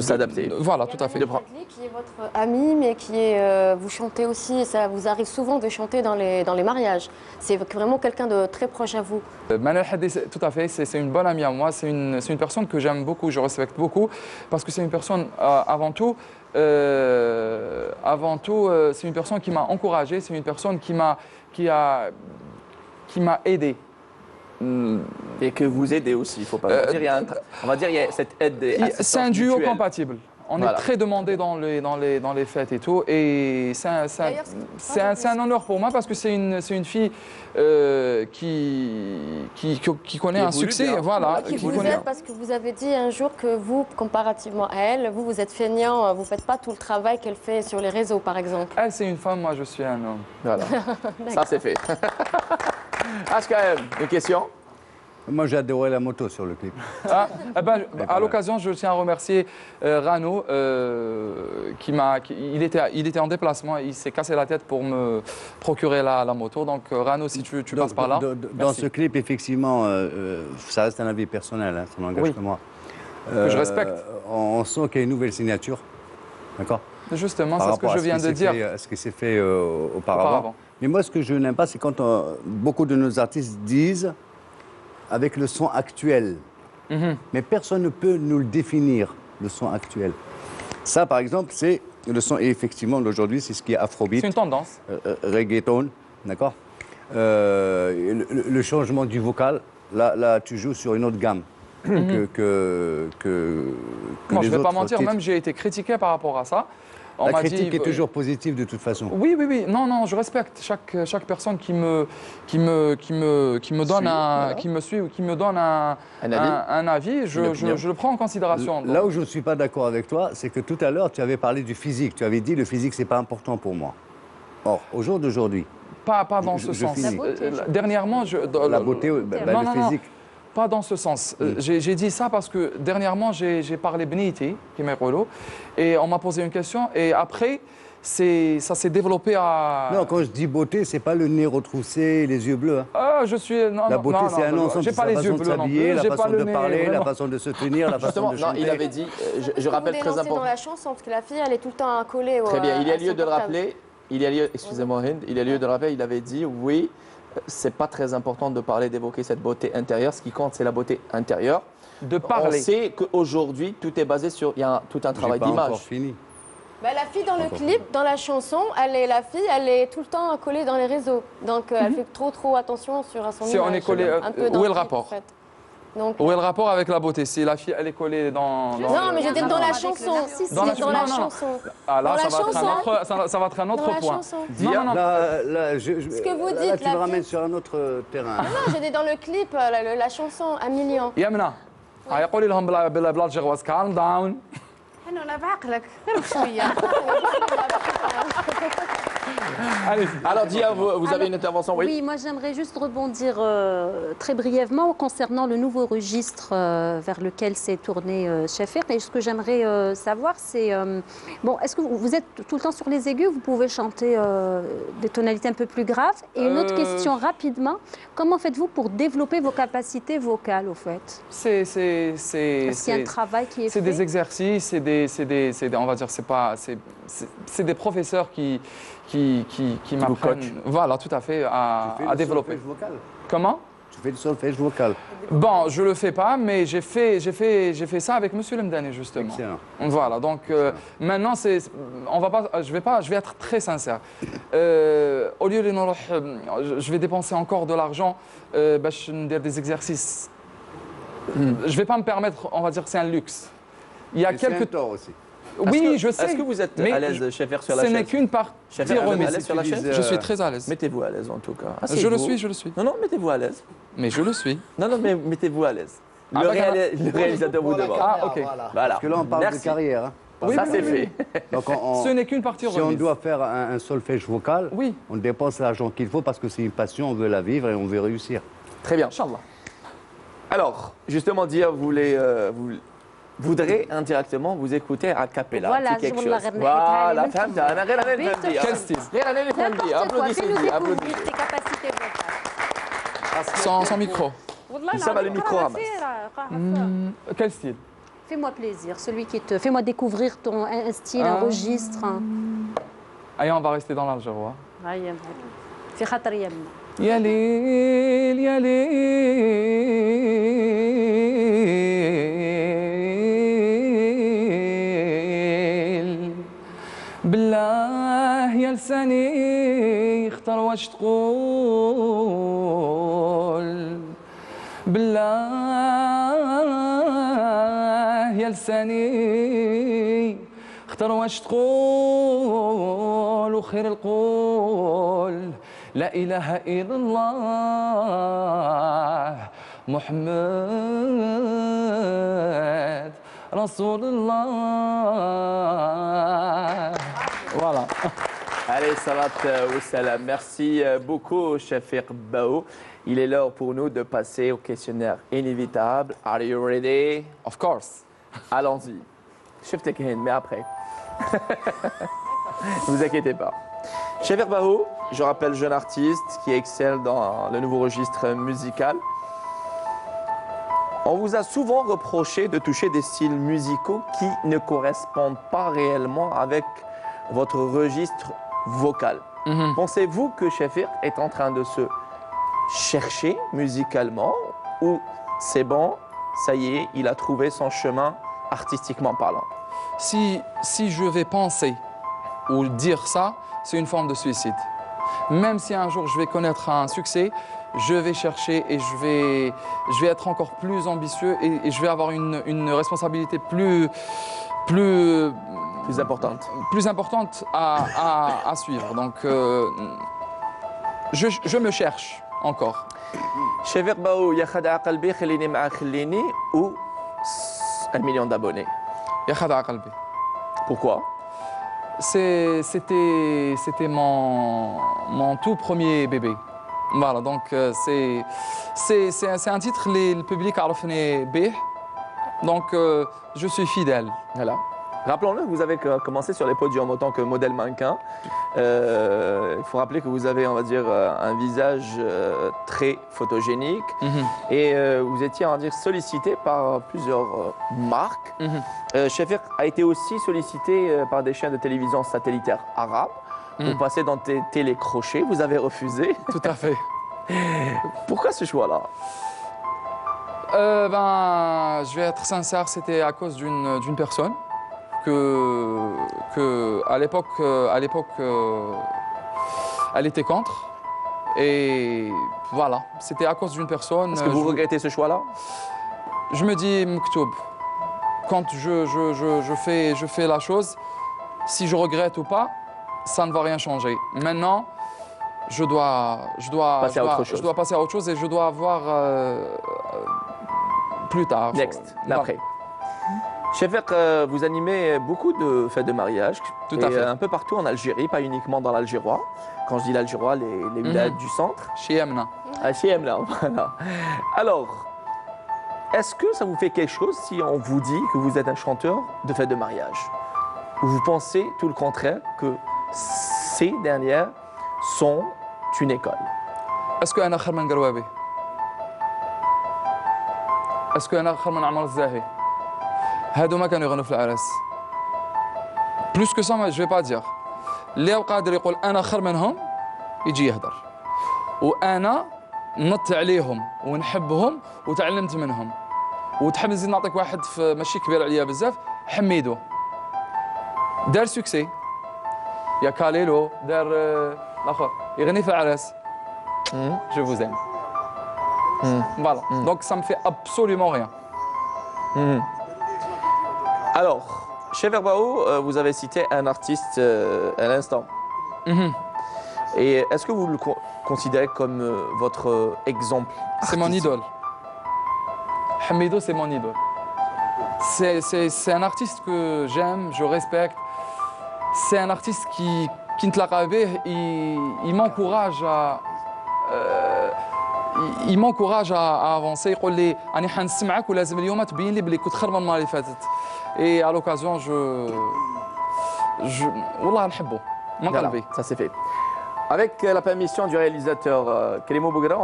s'adapter. Voilà, tout à fait. Qui est votre ami, mais qui est, vous chantez aussi, ça vous arrive souvent de chanter dans les mariages. C'est vraiment quelqu'un de très proche à vous. Manal Haddi, tout à fait, c'est une bonne amie à moi, c'est une personne que j'aime beaucoup, je respecte beaucoup, parce que c'est une personne, avant tout, c'est une personne qui m'a encouragé, c'est une personne qui m'a aidé. Et que vous aidez aussi, il ne faut pas dire. On va dire qu'il y a cette aide. C'est un duo mutuelle. compatible. On est très demandé dans les fêtes et tout. Et c'est un honneur pour moi parce que c'est une fille qui connaît un succès. Bien. Voilà, Qui vous aide parce que vous avez dit un jour que vous, comparativement à elle, vous êtes feignant, vous ne faites pas tout le travail qu'elle fait sur les réseaux, par exemple. Elle, c'est une femme, moi, je suis un homme. Voilà. Ça, c'est fait. HKM, une question? Moi, j'ai adoré la moto sur le clip. À l'occasion, je tiens à remercier Rano, il était en déplacement, il s'est cassé la tête pour me procurer la moto. Donc Rano, si tu passes par là. Dans ce clip, effectivement, ça reste un avis personnel, hein, ça n'engage que moi. Que je respecte. On sent qu'il y a une nouvelle signature, d'accord? Justement, c'est ce que je viens de dire. Ce qui s'est fait auparavant. Mais moi, ce que je n'aime pas, c'est quand beaucoup de nos artistes disent avec le son actuel. Mais personne ne peut nous le définir, le son actuel. Ça, par exemple, c'est le son, et effectivement, d'aujourd'hui, c'est ce qui est afrobeat. C'est une tendance. Reggaeton, d'accord. Le changement du vocal, là, tu joues sur une autre gamme Moi, je ne vais pas mentir, même j'ai été critiqué par rapport à ça. La critique est toujours positive de toute façon. Oui. Non, je respecte chaque personne qui me suit ou qui me donne un avis. Je le prends en considération. Là où je ne suis pas d'accord avec toi, c'est que tout à l'heure, tu avais parlé du physique. Tu avais dit le physique, c'est pas important pour moi. Or, au jour d'aujourd'hui. Pas dans ce sens. Dernièrement, la beauté, le physique. Pas dans ce sens. J'ai dit ça parce que dernièrement, j'ai parlé Beniti, qui m'est relou, et on m'a posé une question. Et après, ça s'est développé à... Non, quand je dis beauté, c'est pas le nez retroussé, les yeux bleus. Hein. La beauté, c'est un ensemble. J'ai pas les yeux bleus non plus. La façon de parler, la façon de se tenir, la façon de chanter. Non, il avait dit, je rappelle très important. Dans la chanson, parce que la fille, elle est tout le temps collée au... Très bien, il y a lieu de le rappeler. Excusez-moi, Hind, il y a lieu de le rappeler, il avait dit, oui, c'est pas très important de parler, d'évoquer cette beauté intérieure. Ce qui compte, c'est la beauté intérieure. De parler. On sait qu'aujourd'hui, tout est basé sur... Il y a tout un travail d'image. encore fini. La fille dans le clip, dans la chanson, elle est tout le temps collée dans les réseaux. Donc, elle fait trop attention à son image. On est collé, où est le rapport? Donc, où est le rapport avec la beauté? Si la fille, elle est collée dans... Non, mais je dis dans la chanson. Dans la chanson. Ah là, ça va être un autre point. Non. Ce que vous dites, là, tu me ramènes sur un autre terrain. Non, je dis dans le clip, la chanson, 1 million. Yamna, قولي لهم بلا جغوز calm down. حنونة بعقلك غير بشوية. Alors, Dia, vous avez une intervention, oui? Oui, moi j'aimerais juste rebondir très brièvement concernant le nouveau registre vers lequel s'est tourné Chefir. Et ce que j'aimerais savoir, c'est, est-ce que vous êtes tout le temps sur les aigus? Vous pouvez chanter des tonalités un peu plus graves? Et une autre question rapidement, comment faites-vous pour développer vos capacités vocales au fait? Est-ce qu'il y a un travail qui est fait? C'est des exercices, on va dire, c'est des professeurs qui m'apprennent, voilà, tout à fait, à développer. Vocal. Comment? Tu fais du solfège vocal. Bon, je le fais pas, mais j'ai fait ça avec Monsieur Lemdani justement. Excellent. Voilà, donc maintenant je vais être très sincère. Au lieu de je vais dépenser encore de l'argent, des exercices. Je vais pas me permettre, on va dire que c'est un luxe. Il y a quelques temps aussi. Oui, je sais. Est-ce que vous êtes à l'aise, Cheffer, sur la chaise? Ce n'est qu'une partie remise. Sur la chaise? Je suis très à l'aise. Mettez-vous à l'aise en tout cas. Je le suis, je le suis. Non, non, mettez-vous à l'aise. Mais je le suis. Non, non, mais mettez-vous à l'aise. Ah, Le réalisateur vous demande. Ah, ok. Voilà. Parce que là, on parle de carrière. Hein. Oui, ça, c'est fait. Donc ce n'est qu'une partie remise. Si on doit faire un solfège vocal, on dépense l'argent qu'il faut parce que c'est une passion, on veut la vivre et on veut réussir. Très bien. Inch'Allah. Alors, justement, dire, vous voudrez indirectement vous écouter a cappella. Voilà, quelque je chose. Voilà, quel style? Applaudissez. tes capacités vocales. Sans micro. Ça va, le micro ramasse. Quel style? Fais-moi plaisir, celui qui te... Fais-moi découvrir un style, un registre. Allez, on va rester dans l'Algérois. في خاطر يمنا. يا ليل يا ليل بالله يا لساني اختار واش تقول بالله يا لساني اختار واش تقول وخير القول لا إله إلا الله محمد رسول الله. Voilà. Allez, salat wa salam. Merci beaucoup, Cheffer Bao. Il est l'heure pour nous de passer au questionnaire inévitable. Are you ready? Of course. Allons-y. Cheffer Kehen, mais après. Ne vous inquiétez pas. Cheffer Bao, je rappelle, jeune artiste qui excelle dans le nouveau registre musical. On vous a souvent reproché de toucher des styles musicaux qui ne correspondent pas réellement avec votre registre vocal. Pensez-vous que Cheffer est en train de se chercher musicalement ou c'est bon, ça y est, il a trouvé son chemin artistiquement parlant? Si je vais penser ou dire ça, c'est une forme de suicide. Même si un jour je vais connaître un succès, je vais chercher et je vais être encore plus ambitieux et je vais avoir une responsabilité plus importante à suivre. Donc, je me cherche encore. Cheffer Bao, ya khada qalbi khilini ma'a khilini ou 1 million d'abonnés? Ya khada qalbi. Pourquoi? C'était mon tout premier bébé. Voilà, donc c'est un titre le public a reconnu bih. Donc je suis fidèle. Voilà. Rappelons-le, vous avez commencé sur les podiums en tant que modèle mannequin. Il faut rappeler que vous avez, on va dire, un visage très photogénique. Et vous étiez, on va dire, sollicité par plusieurs marques. Cheffer a été aussi sollicité par des chaînes de télévision satellitaires arabes pour passer dans des télécrochets. Vous avez refusé. Tout à fait. Pourquoi ce choix-là? Je vais être sincère, c'était à cause d'une personne. À l'époque, elle était contre. Et voilà, c'était à cause d'une personne. Est-ce que vous regrettez ce choix-là? Je me dis, Mktoub, quand je fais la chose, si je regrette ou pas, ça ne va rien changer. Maintenant, je dois passer à autre chose et je dois avoir plus tard. Next, l'après. Cheffer, vous animez beaucoup de fêtes de mariage. Tout à fait. Un peu partout en Algérie, pas uniquement dans l'Algérois. Quand je dis l'Algérois, les villages du centre. Chez Yemna. Chez Yemna, voilà. Alors, est-ce que ça vous fait quelque chose si on vous dit que vous êtes un chanteur de fêtes de mariage? Ou vous pensez tout le contraire, que ces dernières sont une école? Est-ce que أنا خير من قروابي? Est-ce que أنا خير من عمر الزاهي? هادو ما كانوا يغنوا في العرس. Plus que ça, je ne vais pas dire. اللي قادر يقول أنا خير منهم يجي يهدر. وأنا نط عليهم ونحبهم وتعلمت منهم. وتحب نزيد نعطيك واحد في ماشي كبير عليا بزاف، حميدو دار سوكسي. يا كاليلو دار الاخر يغني في العراس. Je vous aime. Voilà. Donc ça me fait absolument rien. Alors, chez Verbao, vous avez cité un artiste à l'instant. Et est-ce que vous le considérez comme votre exemple? C'est mon idole. Hamido, c'est mon idole. C'est un artiste que j'aime, je respecte. C'est un artiste qui il m'encourage à il m'encourage à avancer. يقول لي أنا حنسمعك ولازم اليوم تبين لي بلي كنت خير من المرة اللي فاتت. Et à l'occasion, والله نحبه من قلبي. Ça c'est fait. Avec la permission du réalisateur Kelimo Bougra,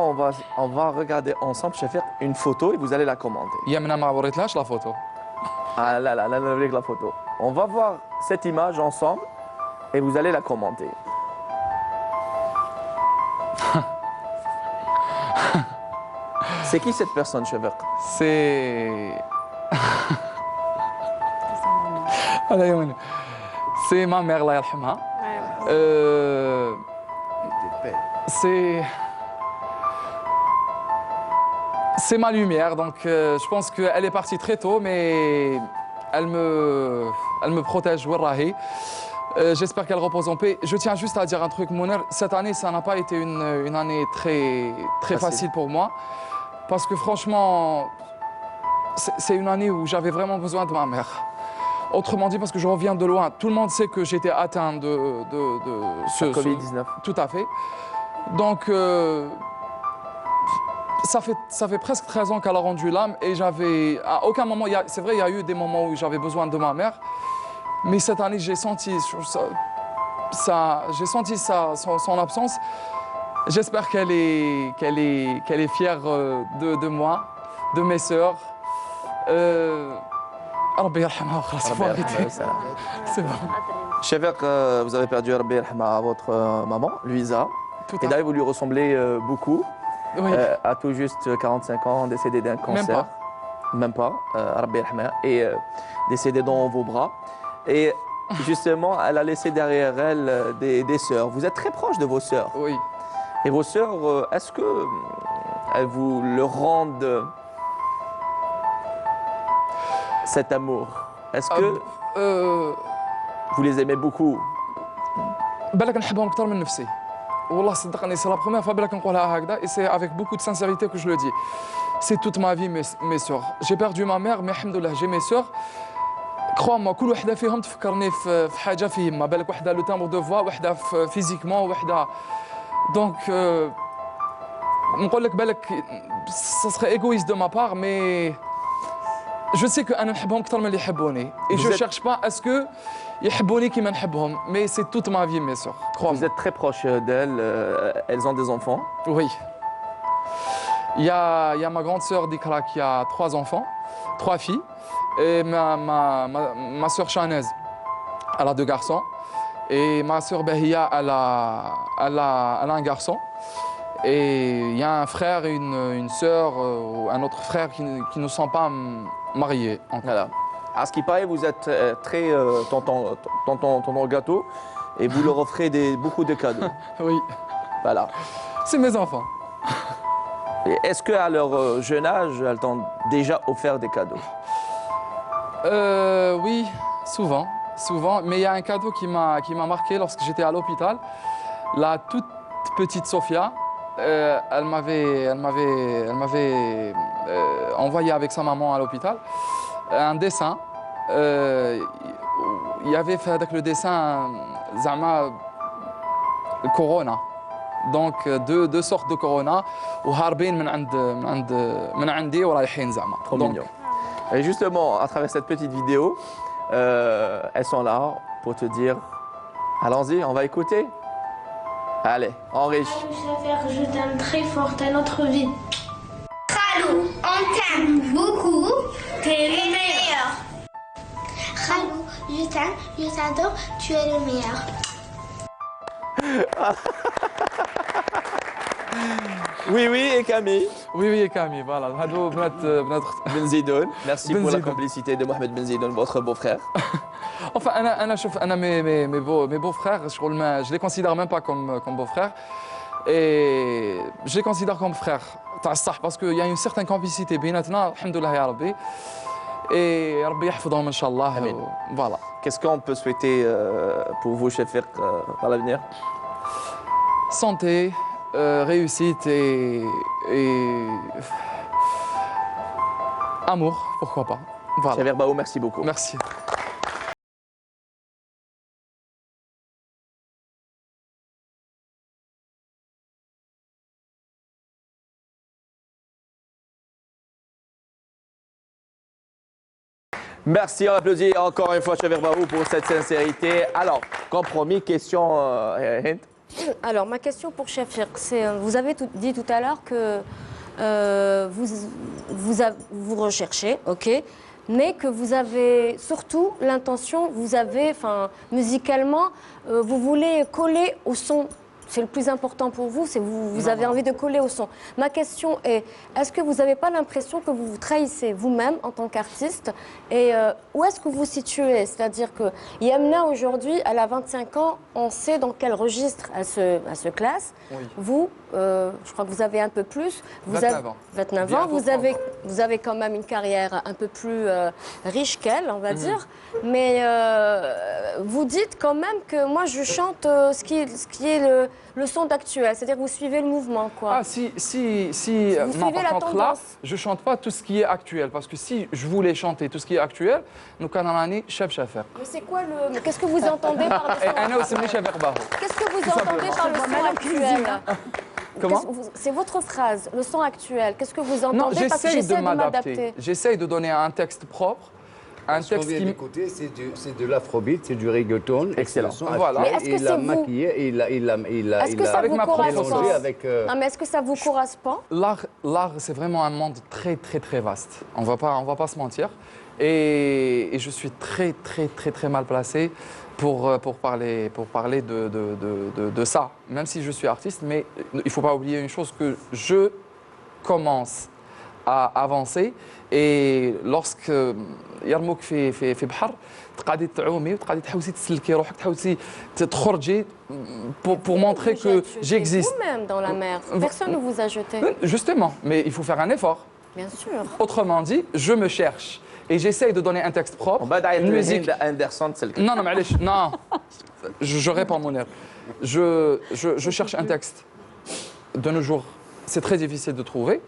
on va regarder ensemble, je vais faire une photo et vous allez la commenter. يمنا ما وريتلهاش la photo. Ah là là, là avec la photo. On va voir cette image ensemble et vous allez la commenter. C'est qui cette personne, Chevek? C'est ma mère, Allah yarhamha. C'est ma lumière, donc je pense qu'elle est partie très tôt, mais elle me protège. J'espère qu'elle repose en paix. Je tiens juste à dire un truc, Mouner. Cette année, ça n'a pas été une année très facile pour moi. Parce que franchement, c'est une année où j'avais vraiment besoin de ma mère. Autrement dit, parce que je reviens de loin. Tout le monde sait que j'étais atteint de ce Covid-19. Tout à fait. Donc, ça fait presque 13 ans qu'elle a rendu l'âme et j'avais... À aucun moment, c'est vrai, il y a eu des moments où j'avais besoin de ma mère. Mais cette année, j'ai senti son absence. J'espère qu'elle est fière de moi, de mes sœurs. C'est bon. Chevek, vous avez perdu Rabbi yarhamha, votre maman, Louisa. Et d'ailleurs, vous lui ressemblez beaucoup. Oui. À tout juste 45 ans, décédée d'un cancer. Même pas. Rabbi yarhamha. Et décédée dans vos bras. Et justement, elle a laissé derrière elle des sœurs. Vous êtes très proche de vos sœurs. Oui. Et vos sœurs, est-ce que elles vous le rendent cet amour? Est-ce que vous les aimez beaucoup? بالك نحبهم أكثر من نفسي. والله صدقني c'est la première fois بالك نقولها هكذا et c'est avec beaucoup de sincérité que je le dis. C'est toute ma vie mes sœurs. J'ai perdu ma mère mais alhamdoulilah j'ai mes sœurs. Crois-moi, كل وحدة فيهم تفكرني في حاجة في يما. بالك وحدة لو تامبر دو فوا, وحدة فيزيكمون, وحدة donc نقول لك بالك ça serait égoïste de ma part mais je sais que أنا نحبهم أكثر من اللي يحبوني et je cherche pas à ce que يحبوني كيما نحبهم mais c'est toute ma vie mes sœurs. Vous êtes très proche d'elles, elles ont des enfants? Oui. Il y a ma grande sœur Dikra qui a 3 enfants, 3 filles et ma sœur Chanez, elle a 2 garçons. Et ma sœur Bahia, elle a un garçon. Et il y a un frère et une sœur, ou un autre frère qui ne sont pas mariés. Voilà. À ce qui paraît, vous êtes très tonton gâteau et vous leur offrez beaucoup de cadeaux. Oui. Voilà. C'est mes enfants. Est-ce qu'à leur jeune âge, elles t'ont déjà offert des cadeaux? Oui, souvent. Souvent, mais il y a un cadeau qui m'a marqué lorsque j'étais à l'hôpital. La toute petite Sophia, elle m'avait envoyé avec sa maman à l'hôpital un dessin. Il y avait fait avec le dessin Zama Corona. Donc deux sortes de Corona وهاربين من عندي ورايحين زعما. Trop mignon. Et justement, à travers cette petite vidéo, elles sont là pour te dire, allons-y, on va écouter. Allez, enriche. Je t'aime très fort, t'es notre vie. Khalou, on t'aime beaucoup, t'es le meilleur. Khalou, je t'aime, je t'adore, tu es le meilleur. Oui, oui, et Camille. Oui, oui, et Camille, voilà. هادو بنات Ben Zidoun. Merci pour la complicité de Mohamed Ben Zidoun, votre beau-frère. Enfin, mes beaux-frères, je les considère même pas comme beaux-frères. Et je les considère comme frères. Parce qu'il y a une certaine complicité بيناتنا, alhamdoulilah ya Rabbi. Et Rabbi yahfadhom inshallah. Voilà. Qu'est-ce qu'on peut souhaiter pour vous, Shafiq, dans l'avenir? Santé, réussite et amour, pourquoi pas. Voilà. Shafiq Baou, merci beaucoup. Merci. Merci, on applaudit encore une fois Shafiq Baou pour cette sincérité. Alors, compromis, question, Hind. Alors, ma question pour Shafiq, c'est, vous avez dit tout à l'heure que vous recherchez, ok, mais que vous avez surtout l'intention, musicalement, vous voulez coller au son. C'est le plus important pour vous, c'est vous avez envie de coller au son. Ma question est-ce que vous n'avez pas l'impression que vous vous trahissez vous-même en tant qu'artiste? Et où est-ce que vous vous situez? C'est-à-dire que Yamna, aujourd'hui, elle a 25 ans, on sait dans quel registre elle se classe. Oui. Vous, je crois que vous avez un peu plus. 29 ans. 29 ans, vous avez quand même une carrière un peu plus riche qu'elle, on va dire. Mais vous dites quand même que moi, je chante ce qui est le son d'actuel, c'est-à-dire que vous suivez le mouvement, quoi. Ah, si non, par contre, là, je chante pas tout ce qui est actuel, parce que si je voulais chanter tout ce qui est actuel, nous kanalani chef Shafiq. Mais c'est quoi qu'est-ce que vous entendez par le son actuel? Qu'est-ce que vous entendez par le son actuel? Comment? C'est votre phrase, le son actuel. Qu'est-ce que vous entendez? Non, parce que j'essaie de m'adapter. J'essaie de donner un texte propre. Un texte qui d'écouter, c'est de l'afrobeat, c'est du reggaeton. Excellent. Voilà. Mais est-ce que il a maquillé, il a mélangé avec. Non, mais est-ce que ça vous correspond? L'art, c'est vraiment un monde très, très, très vaste. On va pas se mentir. Et je suis très, très, très, très mal placé pour parler de ça. Même si je suis artiste, mais il ne faut pas oublier une chose, que je commence à avancer. Et lorsque يرموك في بحر تقعدي تعومي وتقعدي تحوسي تسلكي روحك تحوسي تخرجي pour montrer que j'existe. Vous-même dans la mer, personne ne vous a jeté. Justement, mais il faut faire un effort. Bien sûr. Autrement dit, je me cherche et j'essaye de donner un texte propre. Une musique. Non, non, معليش, non. Je réponds mon air. Je cherche un texte. De nos jours, c'est très difficile de trouver.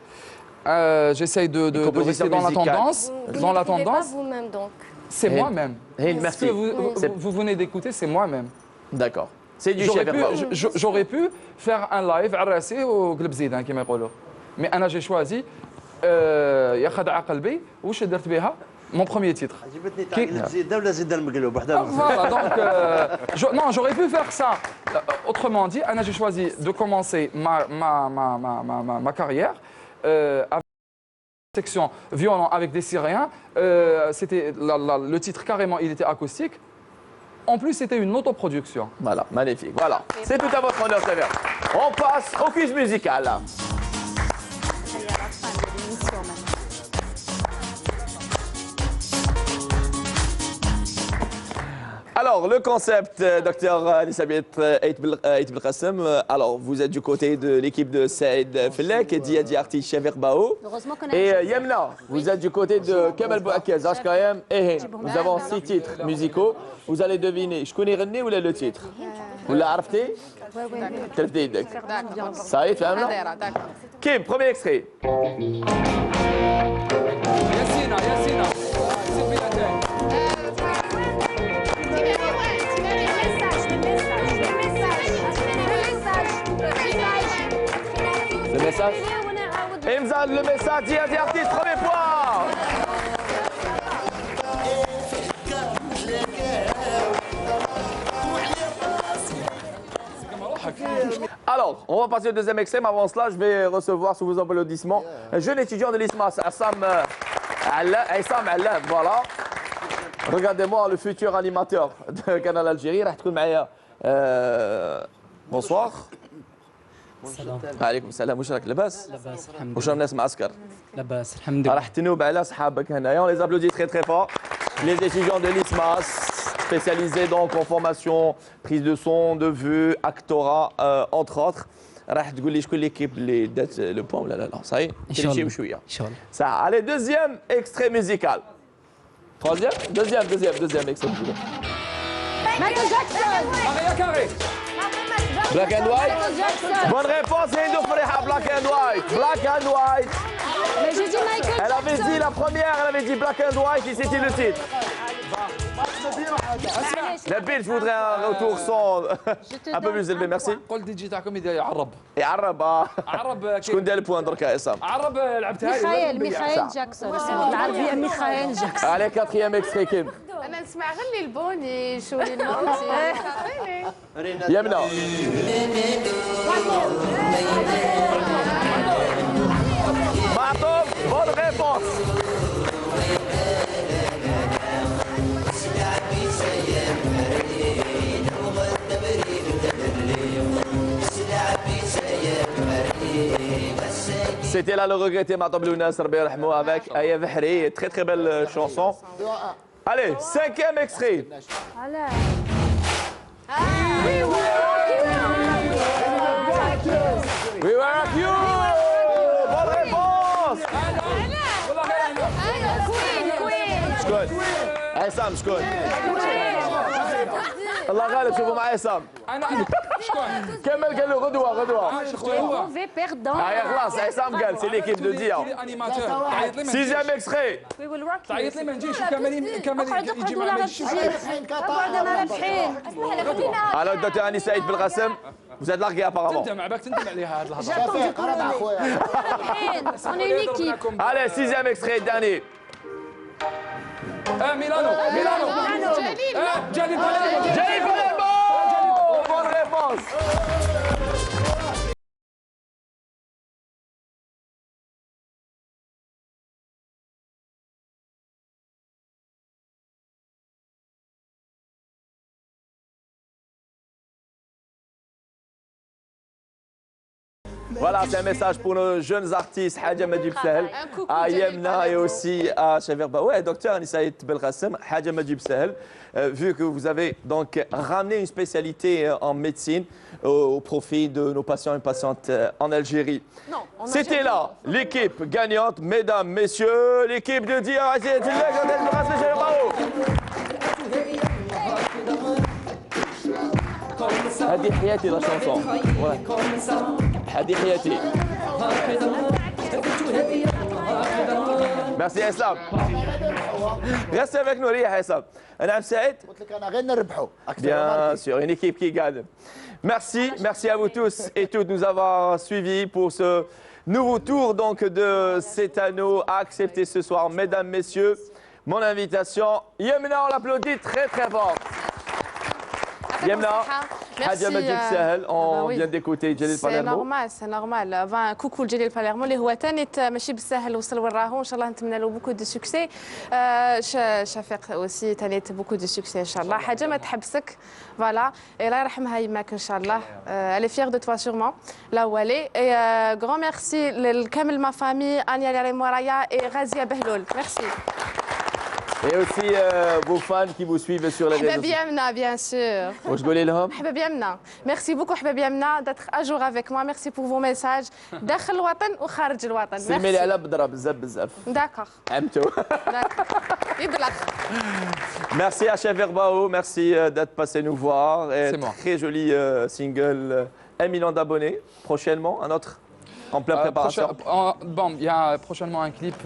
J'essaye de rester dans la tendance. Dans la tendance. Pas vous-même donc. C'est moi-même. Merci. Ce que vous venez d'écouter, c'est moi-même. D'accord. C'est du J'aurais pu faire un live عراسي وقلب زيدان كما يقولوا. Mais أنا j'ai choisi يا خدع قلبي واش درت بها mon premier titre. Voilà, donc non, j'aurais pu faire ça. Autrement dit, Anna, j'ai choisi de commencer ma carrière avec une section violon avec des Syriens. C'était le titre carrément, il était acoustique. En plus, c'était une autoproduction. Voilà, magnifique. Voilà, c'est tout à votre honneur, Xavier. On passe au quiz musical. Alors, le concept, docteur Elisabeth Aït Belkacem. Alors, vous êtes du côté de l'équipe de Saïd Fellek et Diadi Arti Shafiq Baou. Et Yamna, vous êtes du côté de Kamal Bouakez, Ashkayem et Hen. Nous avons 6 titres musicaux. Vous allez deviner, je connais René ou le titre? Vous l'arrêtez? Oui. Ça y est, Yamna? Kim, premier extrait. Yassina, Yassina. Le message. Imzad, le message, Diadi Artiste, premier point. Alors, on va passer au deuxième extrait, mais avant cela, je vais recevoir sous vos applaudissements un jeune étudiant de l'ISMAS, Assam Allam, voilà. Regardez-moi le futur animateur de Canal Algérie. Bonsoir. السلام. عليكم السلام، واش راك لاباس؟ لاباس الحمد واش الناس معسكر؟ لاباس الحمد لله. راح تنوب على اصحابك هنايا. On les applaudit très très fort. Les étudiants de l'ISMAS, spécialisés donc en formation, prise de son, de vue, actorat, entre autres. راح تقول لي شكون ليكيب اللي دات لو بوان ولا لا؟ صحيح؟ ان شاء الله شويه. ان شاء الله. Ça, allez, deuxième extrait musical. Troisième? Deuxième extrait musical. Michael Jackson. Maria Carey. Black and white. Bonne réponse, Hindou Fariha, black and white. Black and white. Mais j'ai dit Michael Jackson. Elle avait dit la première, elle avait dit black and white et c'était le titre. Nabil, je voudrais un retour son un peu plus élevé, merci. قول دي جي تاعكم يعرب. يعرب عرب. شكون دار البوان دركا يا اسام؟ عرب لعبتها لي. ميخائيل جاكسون اسمه بالعربية ميخائيل جاكسون. على كاتريام اكستري كيم. انا نسمع غير لي البوني شو لي الموتي. يمنى. معطوف bonne réponse. C'était là le regretté Matab Lounas, Rabbi Rahmou avec Aya Vahri, très très belle chanson. Allez, cinquième extrait. We were you. Bonne réponse. شكون؟ عصام شكون؟ الله غالب شوفوا معايا عصام. انا شكون؟ كمل قال له غدوه. Mauvais perdant. خلاص عصام قال سي ليكيب دو ديا. سيزيام اكستري. تعيط لي ما نجيش كمالين يجي ولا معنا غتجي. اقعد انا رابحين. Alors docteur Annie Saïd Belkacem, vous êtes largué apparemment. تندم عباك تندم عليها هذه الهضره. قرب اخويا. On est une équipe. Allez, sixième extrait, dernier. ميلانو. جالي Palermo. Bonne réponse. Voilà, c'est un message pour nos jeunes artistes, Hadja Majib Sahel, à Yemna et aussi à Cheverba. Ouais, docteur Anissaïd Belkacem, Hadja Majib Sahel, vu que vous avez donc ramené une spécialité en médecine au profit de nos patients et patientes en Algérie. C'était là l'équipe gagnante, mesdames, messieurs, l'équipe de Dia Aziz هذه حياتي لا شانسون هذه حياتي. Merci Islam. Restez avec nous, Ria Islam. Madame Saïd. قلت لك انا غير نربحوا. Bien sûr, une équipe qui gagne. Merci à vous tous et toutes de nous avoir suivis pour ce nouveau tour donc de cet anneau accepté ce soir. Mesdames, messieurs, mon invitation. Yemna, on l'applaudit très très fort. Yemna, Hadja Majib Sahel, on vient d'écouter Jalil Palermo. سي نورمال كوكو لجليل باليرمو اللي هو ثاني ماشي بالساهل وصل وين راهو ان شاء الله نتمنى له بوكو دو سوكسي. شفيق اوسي ثاني بوكو دو سوكسي ان شاء الله. حاجه ما تحبسك فوالا الله يرحمها يماك ان شاء الله. elle est fière de toi sûrement là où elle est. et grand merci لكامل ما فامي انيا لاري مورايا et غازيه بهلول. merci. Et aussi vos fans qui vous suivent sur les réseaux sociaux. حباب يمنا bien sûr. واش تقولي لهم؟ حباب يمنا. merci beaucoup حباب يمنا d'être à jour avec moi. merci pour vos messages داخل الوطن وخارج الوطن. سلمي لي على بدره بزاف. d'accord. عمتو. يبلغ. Merci à Chef Verbao, merci d'être passé nous voir. C'est moi. Très joli single, 1 million d'abonnés. Prochainement, un autre en pleine préparation. Bon, il y a prochainement un clip,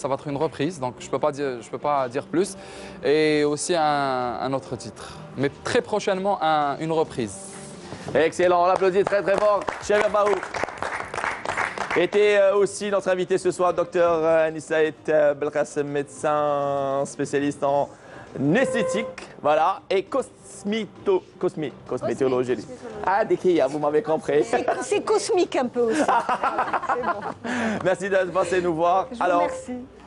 ça va être une reprise, donc je peux pas dire plus. Et aussi un autre titre. Mais très prochainement, une reprise. Excellent, on l'applaudit très très fort. Chef Verbao. Était aussi notre invité ce soir, docteur Anissaïd Belkacem, médecin spécialiste en esthétique, voilà, et cosmétologie. Ah, Dekia, vous m'avez compris. C'est cosmique un peu aussi. Merci d'être passé nous voir.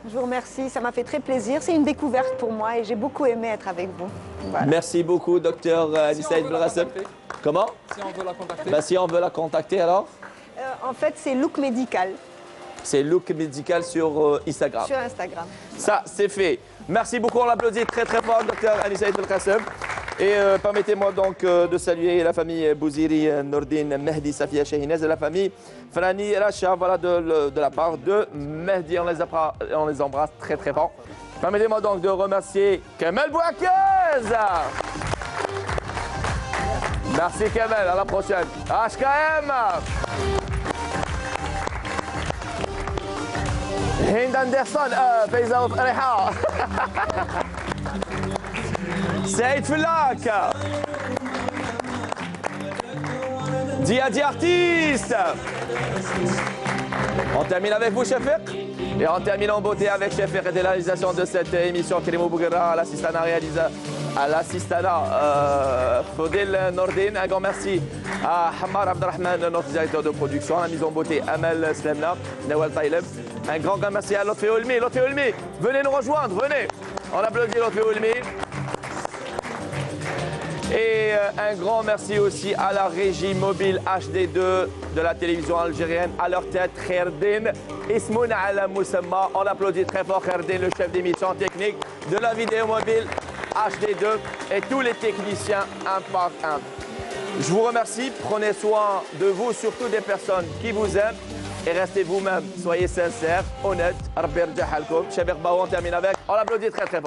Je vous remercie, ça m'a fait très plaisir. C'est une découverte pour moi et j'ai beaucoup aimé être avec vous. Voilà. Merci beaucoup, docteur Anissaïd Belkacem. Comment? Si on veut la contacter. Si on veut la contacter alors En fait, c'est Look Médical C'est Look Médical sur Instagram. sur Instagram. Ça, c'est fait. Merci beaucoup, on l'applaudit très très fort, docteur Anissa El Qassem. Et permettez-moi donc de saluer la famille Bouziri, Nordine, Mehdi, Safia, Shahinez et la famille Frani Racha, voilà de la part de Mehdi. On les embrasse très très fort. Permettez-moi donc de remercier Kamel Bouakez. Merci Kamel, à la prochaine. HKM. Hind Anderson, Faiza Reha. Saïd Flak. Diadi Artiste. On termine avec vous, Chefek. Et on termine en beauté avec Chefek et la réalisation de cette émission. Kérimou Bouguera, à l'assistana Fodil Nordine. Un grand merci à Hamar Abdelrahman, notre directeur de production. À la mise en beauté, Amel Slemna, Nawal Taïleb. Un grand merci à Lotfi Olmi. Lotfi Olmi, venez nous rejoindre, venez. On applaudit Lotfi Olmi. Et un grand merci aussi à la régie mobile HD2 de la télévision algérienne. À leur tête, Kherdin Ismoun Ala Moussemma. On applaudit très fort Kherdin, le chef d'émission technique de la vidéo mobile HD2 et tous les techniciens un par un. Je vous remercie. Prenez soin de vous, surtout des personnes qui vous aiment. Et restez vous-même. Soyez sincères, honnêtes. On termine avec. On applaudit très très fort.